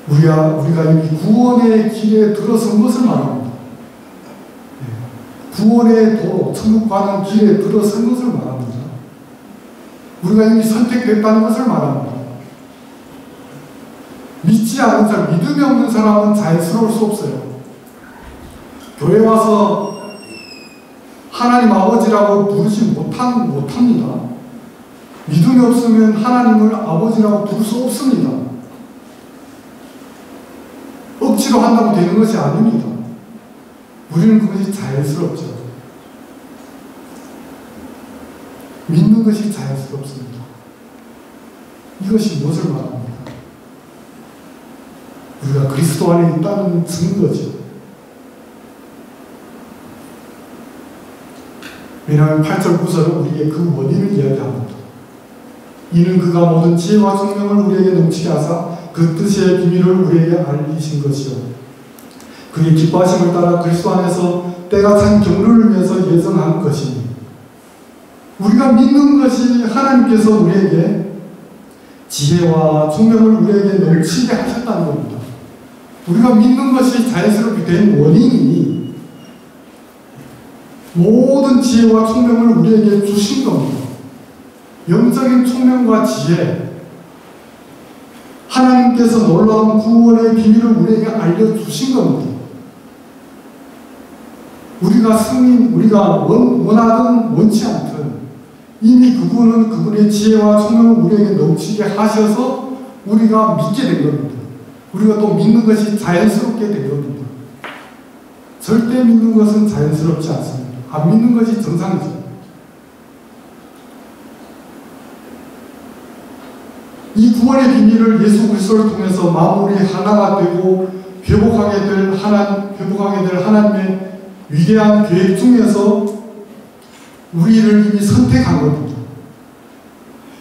Speaker 4: 우리가 이미 구원의 길에 들어선 것을 말합니다. 구원의 도로, 천국 가는 길에 들어선 것을 말합니다. 우리가 이미 선택됐다는 것을 말합니다. 믿지 않는 사람, 믿음이 없는 사람은 자연스러울 수 없어요. 교회 와서 하나님 아버지라고 부르지 못합니다. 믿음이 없으면 하나님을 아버지라고 부를 수 없습니다. 억지로 한다고 되는 것이 아닙니다. 우리는 그것이 자연스럽죠. 믿는 것이 자연스럽습니다. 이것이 무엇을 말합니까? 우리가 그리스도 안에 있다는 증거죠. 왜냐하면 8절 9절은 우리에게 그 원인을 이야기합니다. 이는 그가 모든 지혜와 총명을 우리에게 넘치게 하사 그 뜻의 비밀을 우리에게 알리신 것이요 그의 기뻐하심을 따라 그리스도 안에서 때가 찬 경륜을 위해서 예정한 것이니 우리가 믿는 것이 하나님께서 우리에게 지혜와 총명을 우리에게 넘치게 하셨다는 겁니다. 우리가 믿는 것이 자연스럽게 된 원인이 모든 지혜와 총명을 우리에게 주신 겁니다. 영적인 총명과 지혜, 하나님께서 놀라운 구원의 비밀을 우리에게 알려주신 겁니다. 우리가 승인, 우리가 원하든 원치 않든 이미 그분은 그분의 지혜와 총명을 우리에게 넘치게 하셔서 우리가 믿게 된 겁니다. 우리가 또 믿는 것이 자연스럽게 된 겁니다. 절대 믿는 것은 자연스럽지 않습니다. 안 믿는 것이 정상이죠. 이 구원의 비밀을 예수 그리스도를 통해서 만물이 하나가 되고 회복하게 될 하나님의 위대한 계획 중에서 우리를 이미 선택한 겁니다.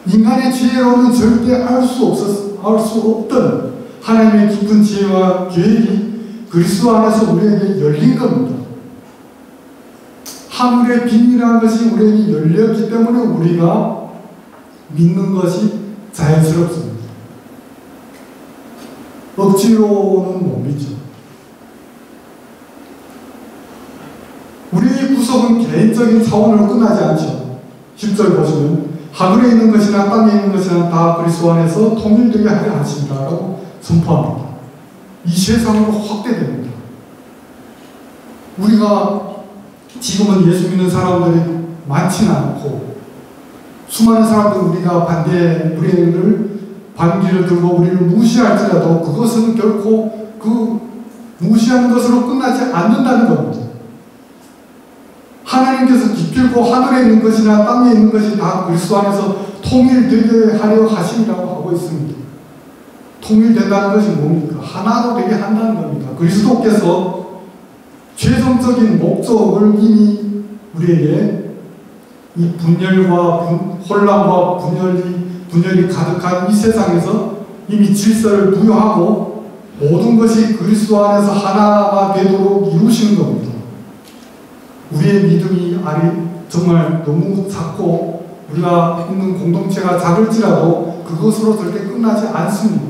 Speaker 4: 인간의 지혜로는 절대 알 수 없던 하나님의 깊은 지혜와 계획이 그리스도 안에서 우리에게 열린 겁니다. 하늘의 비밀이라는 것이 우리에게 열렸기 때문에 우리가 믿는 것이 자연스럽습니다. 억지로는 못 믿죠. 우리의 구속은 개인적인 차원으로 끝나지 않죠. 10절 보시면 하늘에 있는 것이나 땅에 있는 것이나 다 그리스도 안에서 통일되게 하려 하신다라고 선포합니다. 이 세상으로 확대됩니다. 우리가 지금은 예수 믿는 사람들이 많지는 않고 수많은 사람들 우리가 우리를 반기를 들고 우리를 무시할지라도 그것은 결코 그 무시하는 것으로 끝나지 않는다는 겁니다. 하나님께서 기필코 하늘에 있는 것이나 땅에 있는 것이 다 그리스도 안에서 통일되게 하려 하심이라고 하고 있습니다. 통일된다는 것이 뭡니까? 하나로 되게 한다는 겁니다. 그리스도께서 최종적인 목적을 이미 우리에게 이 분열과 혼란과 분열이 가득한 이 세상에서 이미 질서를 부여하고 모든 것이 그리스도 안에서 하나가 되도록 이루시는 겁니다. 우리의 믿음이 정말 너무 작고 우리가 있는 공동체가 작을지라도 그것으로 절대 끝나지 않습니다.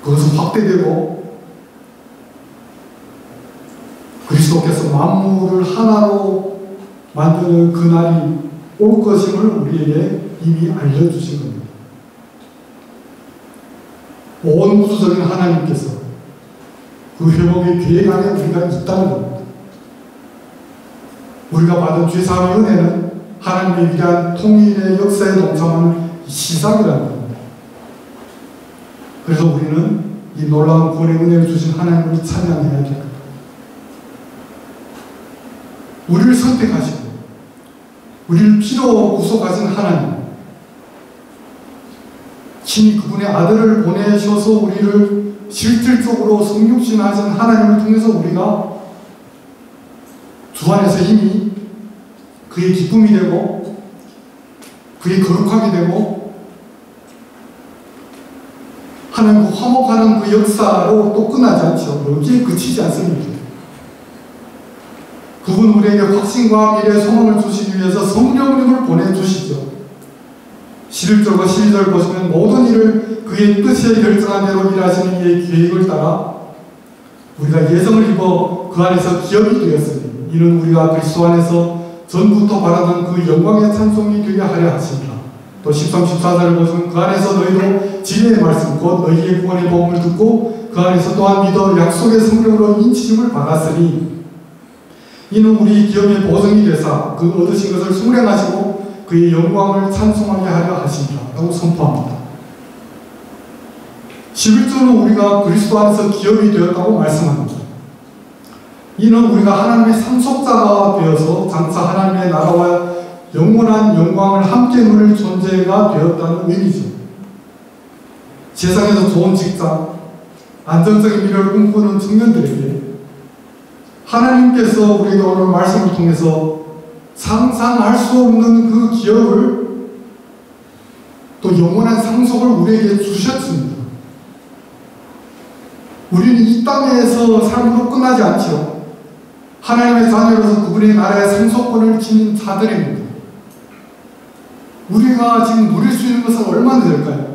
Speaker 4: 그것은 확대되고 그리스도께서 만물을 하나로 만드는 그날이 올 것임을 우리에게 이미 알려주신 겁니다. 온 우주적인 하나님께서 그 회복의 계획 안에 우리가 있다는 겁니다. 우리가 받은 죄사함의 은혜는 하나님의 위대한 통일의 역사에 동참하는 시작이라는 겁니다. 그래서 우리는 이 놀라운 구원의 은혜를 주신 하나님을 찬양해야 됩니다. 우리를 선택하시고 우리를 피로 구속하신 하나님, 친히 그분의 아들을 보내셔서 우리를 실질적으로 성육신하신 하나님을 통해서 우리가 주 안에서 이미 그의 기쁨이 되고 그의 거룩하게 되고 하나님과 화목하는 그 역사로 또 끝나지 않죠. 여기에 그치지 않습니다. 그분 우리에게 확신과 미래의 소망을 주시기 위해서 성령님을 보내주시죠. 11절과 12절 보시면 모든 일을 그의 뜻에 결정한 대로 일하시는 이의 계획을 따라 우리가 예정을 입어 그 안에서 기업이 되었으니 이는 우리가 그리스도 안에서 전부터 바라던 그 영광의 찬송이 되게 하려 하십니다. 또 13, 14절을 보시면 그 안에서 너희도 진리의 말씀 곧 너희의 구원의 복음을 듣고 그 안에서 또한 믿어 약속의 성령으로 인치심을 받았으니 이는 우리 기업의 보증이 되사 그 얻으신 것을 수령하시고 그의 영광을 찬송하게 하려 하십니다. 라고 선포합니다. 11절은 우리가 그리스도 안에서 기업이 되었다고 말씀합니다. 이는 우리가 하나님의 상속자가 되어서 장차 하나님의 나라와 영원한 영광을 함께 누릴 존재가 되었다는 의미죠. 세상에서 좋은 직장, 안정적인 미래를 꿈꾸는 청년들에게 하나님께서 우리가 오늘 말씀을 통해서 상상할 수 없는 그 기업을 또 영원한 상속을 우리에게 주셨습니다. 우리는 이 땅에서 삶으로 끝나지 않죠. 하나님의 자녀로서 그분의 나라의 상속권을 지닌 자들입니다. 우리가 지금 누릴 수 있는 것은 얼마나 될까요?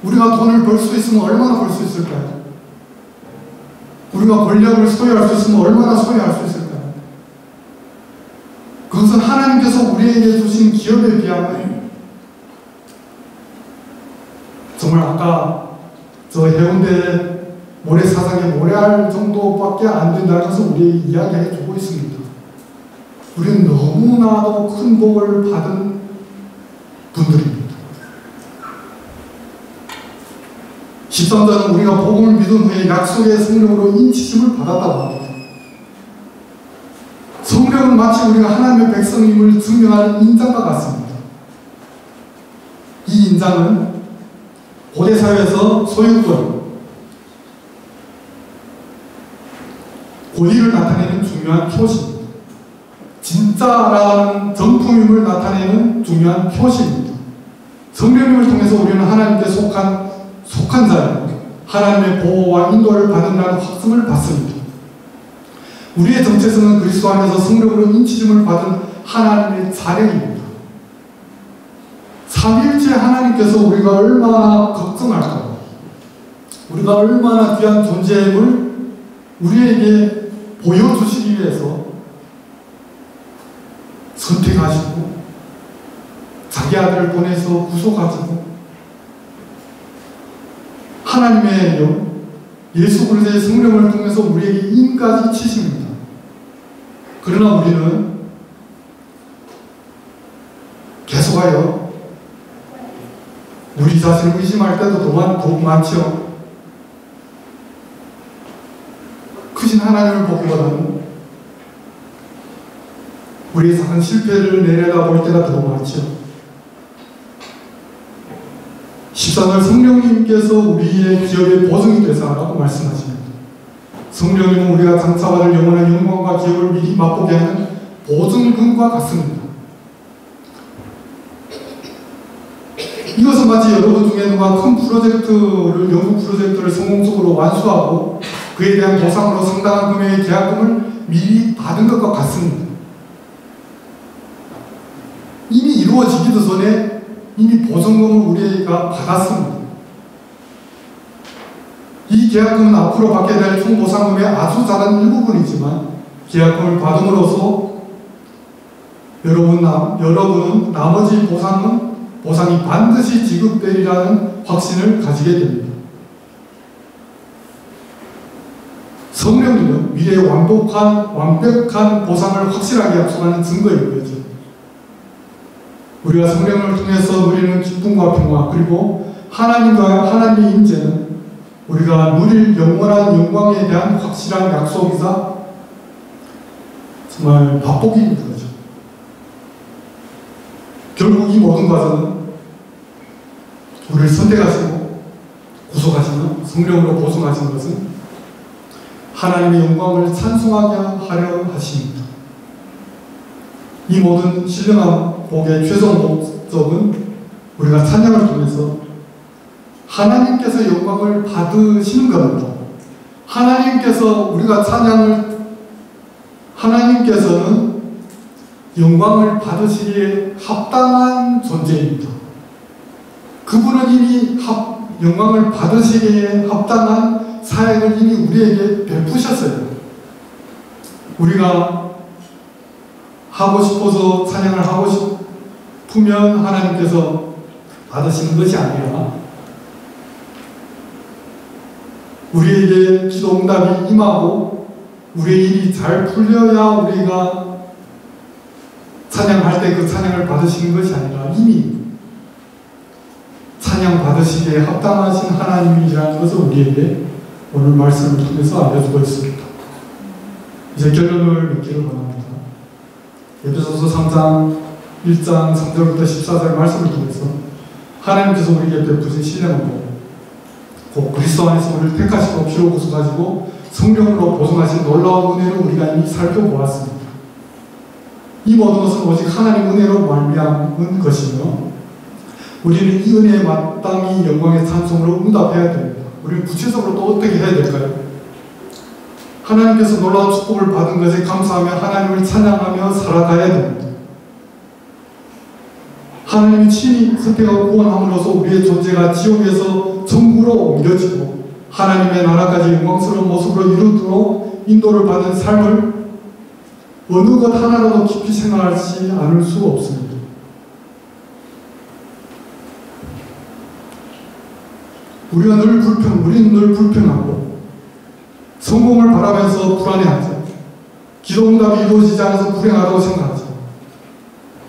Speaker 4: 우리가 돈을 벌 수 있으면 얼마나 벌 수 있을까요? 우리가 권력을 소유할 수 있으면 얼마나 소유할 수 있을까요? 그것은 하나님께서 우리에게 주신 기업에 비하면 정말 아까 저 해운대 모래사장에 모래알 정도밖에 안 된다는 것을 우리에게 이야기해 주고 있습니다. 우리는 너무나도 큰 복을 받은 분들입니다. 13절은 우리가 복음을 믿은 후에 약속의 성령으로 인치심을 받았다고 합니다. 성령은 마치 우리가 하나님의 백성임을 증명하는 인장과 같습니다. 이 인장은 고대 사회에서 소유권, 권위를 나타내는 중요한 표시입니다. 진짜라는 정품임을 나타내는 중요한 표시입니다. 성령님을 통해서 우리는 하나님께 속한 자예요. 하나님의 보호와 인도를 받는다는 확증을 받습니다. 우리의 정체성은 그리스도 안에서 성령으로 인치심을 받은 하나님의 자녀입니다. 삼위일체 하나님께서 우리가 얼마나 걱정할까, 우리가 얼마나 귀한 존재임을 우리에게 보여주시기 위해서 선택하시고 자기 아들을 보내서 구속하시고 하나님의 영, 예수 그리스도의 성령을 통해서 우리에게 인까지 치십니다. 그러나 우리는 계속하여 우리 자신을 의심할 때도 더 많죠. 크신 하나님을 보기보다는 우리의 작은 실패를 내려다볼 때가 더 많죠. 14절 성령님께서 우리의 기업의 보증이 되사라고 말씀하십니다. 성령님은 우리가 장차받을 영원한 영광과 기업을 미리 맛보게 하는 보증금과 같습니다. 이것은 마치 여러분 중에 누가 큰 프로젝트를, 연구 프로젝트를 성공적으로 완수하고 그에 대한 보상으로 상당한 금액의 계약금을 미리 받은 것과 같습니다. 이미 이루어지기도 전에 이미 보증금을 우리가 받았습니다. 이 계약금은 앞으로 받게 될 총 보상금의 아주 작은 일부분이지만 계약금을 받음으로써 여러분은 나머지 보상이 반드시 지급되리라는 확신을 가지게 됩니다. 성령님은 미래의 완벽한 보상을 확실하게 약속하는 증거인 거죠. 우리가 성령을 통해서 누리는 기쁨과 평화, 그리고 하나님의 임재는 우리가 누릴 영원한 영광에 대한 확실한 약속이자 정말 밥복인 거죠. 결국 이 모든 과정은 우리를 선택하시고 구속하시는 성령으로 보증하신 것은 하나님의 영광을 찬송하게 하려 하십니다. 이 모든 신령한 복의 최종 목적은 우리가 찬양을 통해서 하나님께서 영광을 받으시는 겁니다. 하나님께서는 영광을 받으시기에 합당한 존재입니다. 그분은 이미 영광을 받으시기에 합당한 사역을 이미 우리에게 베푸셨어요. 우리가 하고 싶어서 찬양을 하고 싶으면 하나님께서 받으시는 것이 아니라 우리에게 기도 응답이 임하고 우리의 일이 잘 풀려야 우리가 찬양할 때 그 찬양을 받으시는 것이 아니라 이미 찬양 받으시기에 합당하신 하나님이라는 것을 우리에게 오늘 말씀을 통해서 알려주고 있습니다. 이제 결론을 맺기를 원합니다. 에베소서 3장 1장 3절부터 14절 말씀을 통해서 하나님께서 우리에게 베푸신 신령한 복, 곧 그리스도 안에서 우리를 택하시고 피로 구속하시고 성령으로 보존하신 놀라운 은혜를 우리가 이미 살펴보았습니다. 이 모든 것은 오직 하나님 은혜로 말미암은 것이며 우리는 이 은혜에 마땅히 영광의 찬송으로 응답해야 됩니다. 우리는 구체적으로 또 어떻게 해야 될까요? 하나님께서 놀라운 축복을 받은 것에 감사하며 하나님을 찬양하며 살아가야 됩니다. 하나님이 친히 선택하고 구원함으로써 우리의 존재가 지옥에서 천국으로 옮겨지고 하나님의 나라까지 영광스러운 모습으로 이루도록 인도를 받은 삶을 어느 것 하나라도 깊이 생각하지 않을 수가 없습니다. 우리는 늘 불평하고 성공을 바라면서 불안해하죠. 기도응답이 이루어지지 않아서 불행하다고 생각하죠.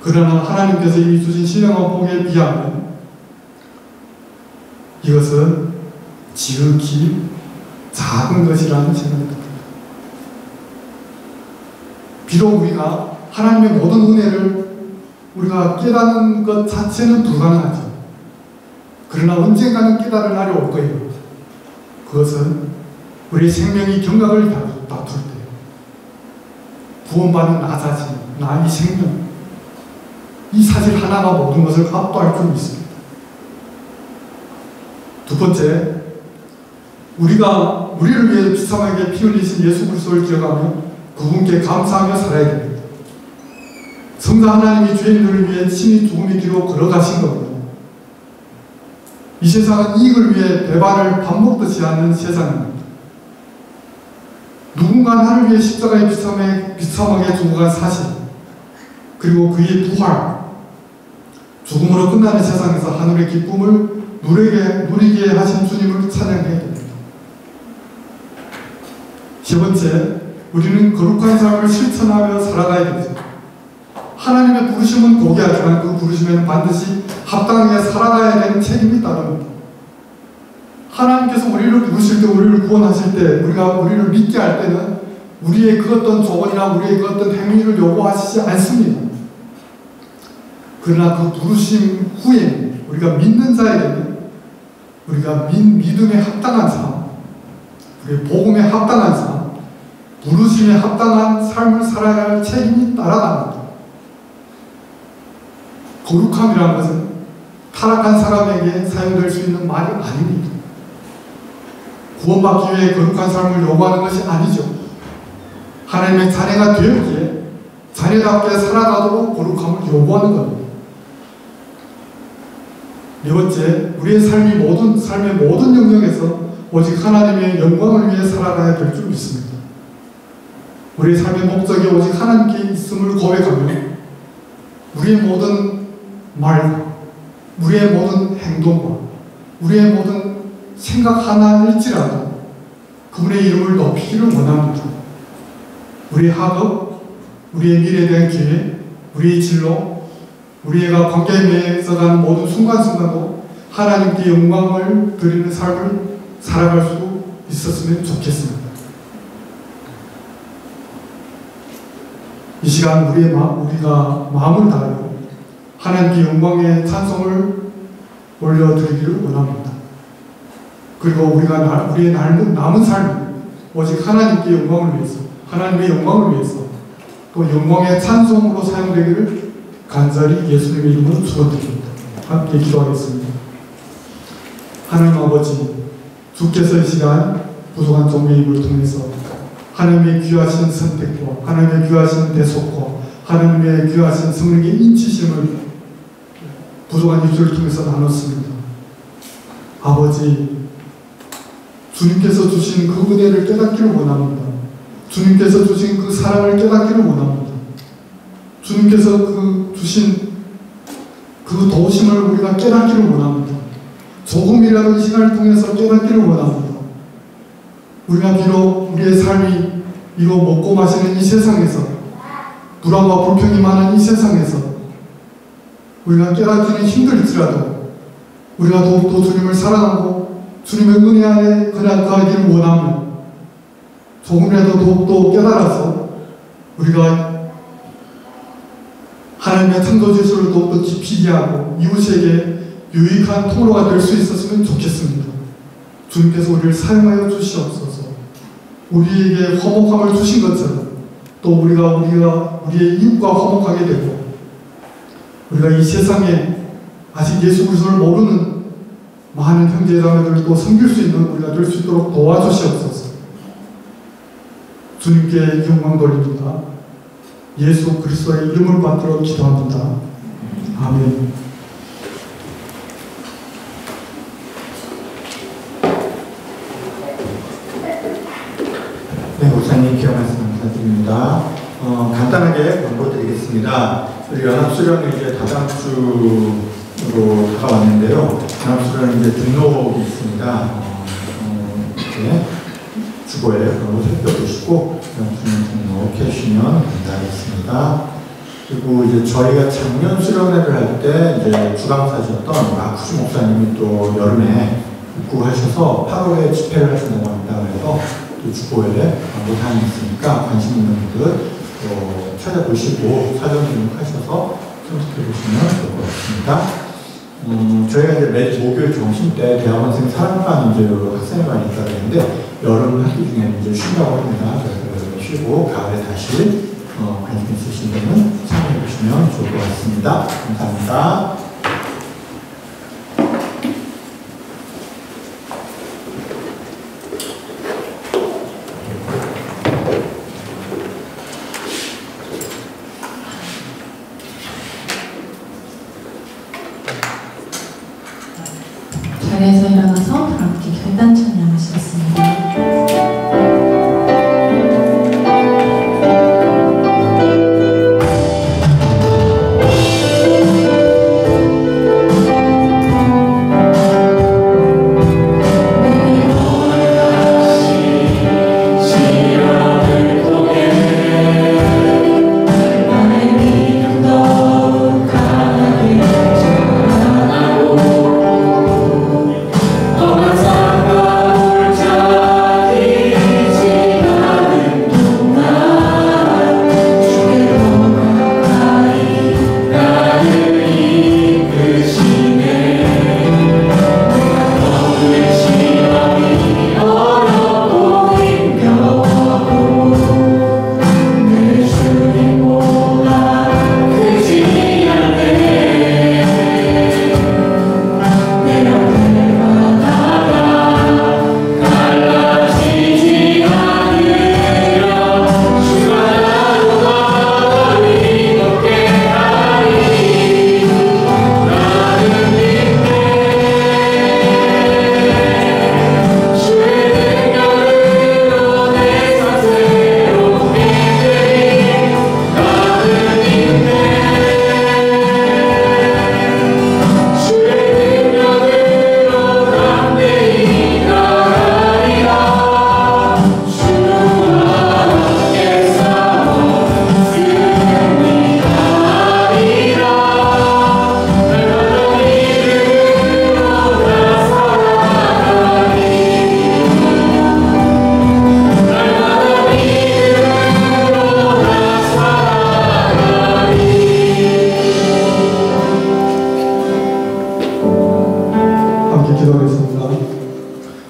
Speaker 4: 그러나 하나님께서 이미 주신 신령한 복에 비하면 이것은 지극히 작은 것이라는 생각이 듭니다. 비록 우리가 하나님의 모든 은혜를 우리가 깨닫는 것 자체는 불가능하죠. 그러나 언젠가는 깨달을 날이 올 거예요. 그것은 우리의 생명이 경각을 다툴 때 구원받는 나 자신, 나 이 생명, 이 사실 하나가 모든 것을 압도할 줄 믿습니다. 두 번째, 우리가 우리를 위해 비참하게 피 흘리신 예수 그리스도를 기억하며 그분께 감사하며 살아야 됩니다. 성자 하나님이 죄인들을 위해 친히 죽음의 길로 걸어가신 겁니다. 이 세상은 이익을 위해 배반을 밥 먹듯이 하는 세상입니다. 누군가 나를 위해 십자가에 비참하게 죽어간 사실, 그리고 그의 부활, 죽음으로 끝나는 세상에서 하늘의 기쁨을 누리게 하신 주님을 찬양해야 됩니다. 세 번째, 우리는 거룩한 삶을 실천하며 살아가야 되죠. 하나님의 부르심은 고귀하지만 그 부르심에는 반드시 합당하게 살아가야 되는 책임이 따릅니다. 하나님께서 우리를 부르실 때, 우리를 구원하실 때, 우리가 우리를 믿게 할 때는 우리의 그 어떤 조건이나 우리의 그 어떤 행위를 요구하시지 않습니다. 그러나 그 부르심 후에 우리가 믿는 자에게는 우리가 믿음에 합당한 삶, 우리의 복음에 합당한 삶, 부르심에 합당한 삶을 살아야 할 책임이 따라갑니다. 거룩함이라는 것은 타락한 사람에게 사용될 수 있는 말이 아닙니다. 구원받기 위해 거룩한 삶을 요구하는 것이 아니죠. 하나님의 자녀가 되었기에 자녀답게 살아가도록 거룩함을 요구하는 겁니다. 네 번째, 우리의 삶의 모든 영역에서 오직 하나님의 영광을 위해 살아가야 될 줄 믿습니다. 우리의 삶의 목적이 오직 하나님께 있음을 고백하며 우리의 모든 말과 우리의 모든 행동과 우리의 모든 생각 하나일지라도 그분의 이름을 높이기를 원합니다. 우리의 학업, 우리의 미래에 대한 기회, 우리의 진로, 우리가 관계에 있어가는 모든 순간순간도 하나님께 영광을 드리는 삶을 살아갈 수 있었으면 좋겠습니다. 이 시간 우리가 마음을 다하여 하나님께 영광의 찬송을 올려드리기를 원합니다. 그리고 우리의 남은 삶이 오직 하나님께 영광을 위해서, 하나님의 영광을 위해서 또 영광의 찬송으로 사용되기를 간절히 예수님의 이름으로 축원드립니다. 함께 기도하겠습니다. 하나님 아버지, 주께서 이 시간 부족한 종의 입을 통해서 하나님의 귀하신 선택과 하나님의 귀하신 대속과 하나님의 귀하신 성령의 인치심을 부족한 입술을 통해서 나눴습니다. 아버지, 주님께서 주신 그 은혜를 깨닫기를 원합니다. 주님께서 주신 그 사랑을 깨닫기를 원합니다. 주님께서 주신 그 도우심을 우리가 깨닫기를 원합니다. 조금이라도 이 시간을 통해서 깨닫기를 원합니다. 우리가 비록 우리의 삶이 이거 먹고 마시는 이 세상에서, 불안과 불평이 많은 이 세상에서 우리가 깨닫기는 힘들지라도 우리가 더욱더 주님을 사랑하고 주님의 은혜 안에 그냥 가기를 원하며 조금이라도 더욱더 깨달아서 우리가 하나님의 창조질서를 더욱더 깊이 이해하고 이웃에게 유익한 통로가 될 수 있었으면 좋겠습니다. 주님께서 우리를 사용하여 주시옵소서. 우리에게 화목함을 주신 것처럼 또 우리의 이웃과 화목하게 되고 우리가 이 세상에 아직 예수 그리스도를 모르는 많은 형제자매들도 섬길 수 있는 우리가 될 수 있도록 도와주시옵소서. 주님께 영광 돌립니다. 예수 그리스도의 이름을 받들어 기도합니다. 아멘.
Speaker 5: 네, 목사님 기억 말씀 감사드립니다. 간단하게 권고드리겠습니다. 우리 연합수련은 이제 다다음 주로 다가왔는데요. 연합수련은 이제 등록이 있습니다. 이렇게 주보에 그걸 살펴보시고 연합수련 등록해 주시면 감사하겠습니다. 그리고 이제 저희가 작년 수련회를 할 때 이제 주강사셨던 마쿠스 목사님이 또 여름에 입국하셔서 8월에 집회를 하신다고 합니다. 그래서 또 주보에 광고사항이 있으니까 관심 있는 분들 찾아보시고 사전 등록하셔서 참석해 보시면 좋을 것 같습니다. 저희가 이제 매주 목요일 점심 때 대학원생 사랑반 이제 학생회가 있다고 했는데 여름 학기 중에 이제 쉰다고 합니다. 그래서 쉬고 가을에 다시 관심 있으신 분은 참여해 보시면 좋을 것 같습니다. 감사합니다.
Speaker 1: 자리에서 일어나서 다 함께 결단 찬양하시겠습니다.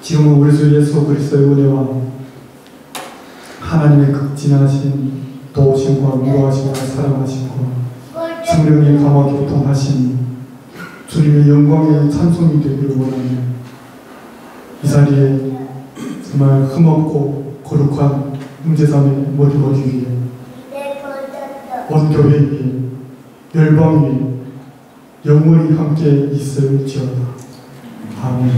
Speaker 4: 지금은 우리 주 예수 그리스도의 은혜와 하나님의 극진하신 도우심과 위로하심과 사랑하심과 성령의 감화 교통하심 주님의 영광의 찬송이 되기를 원하며 이 자리에 정말 흠없고 거룩한 형제자매 머리머리 위에 온 교회 위에 열방 위에 영원히 함께 있을지어다. 아멘.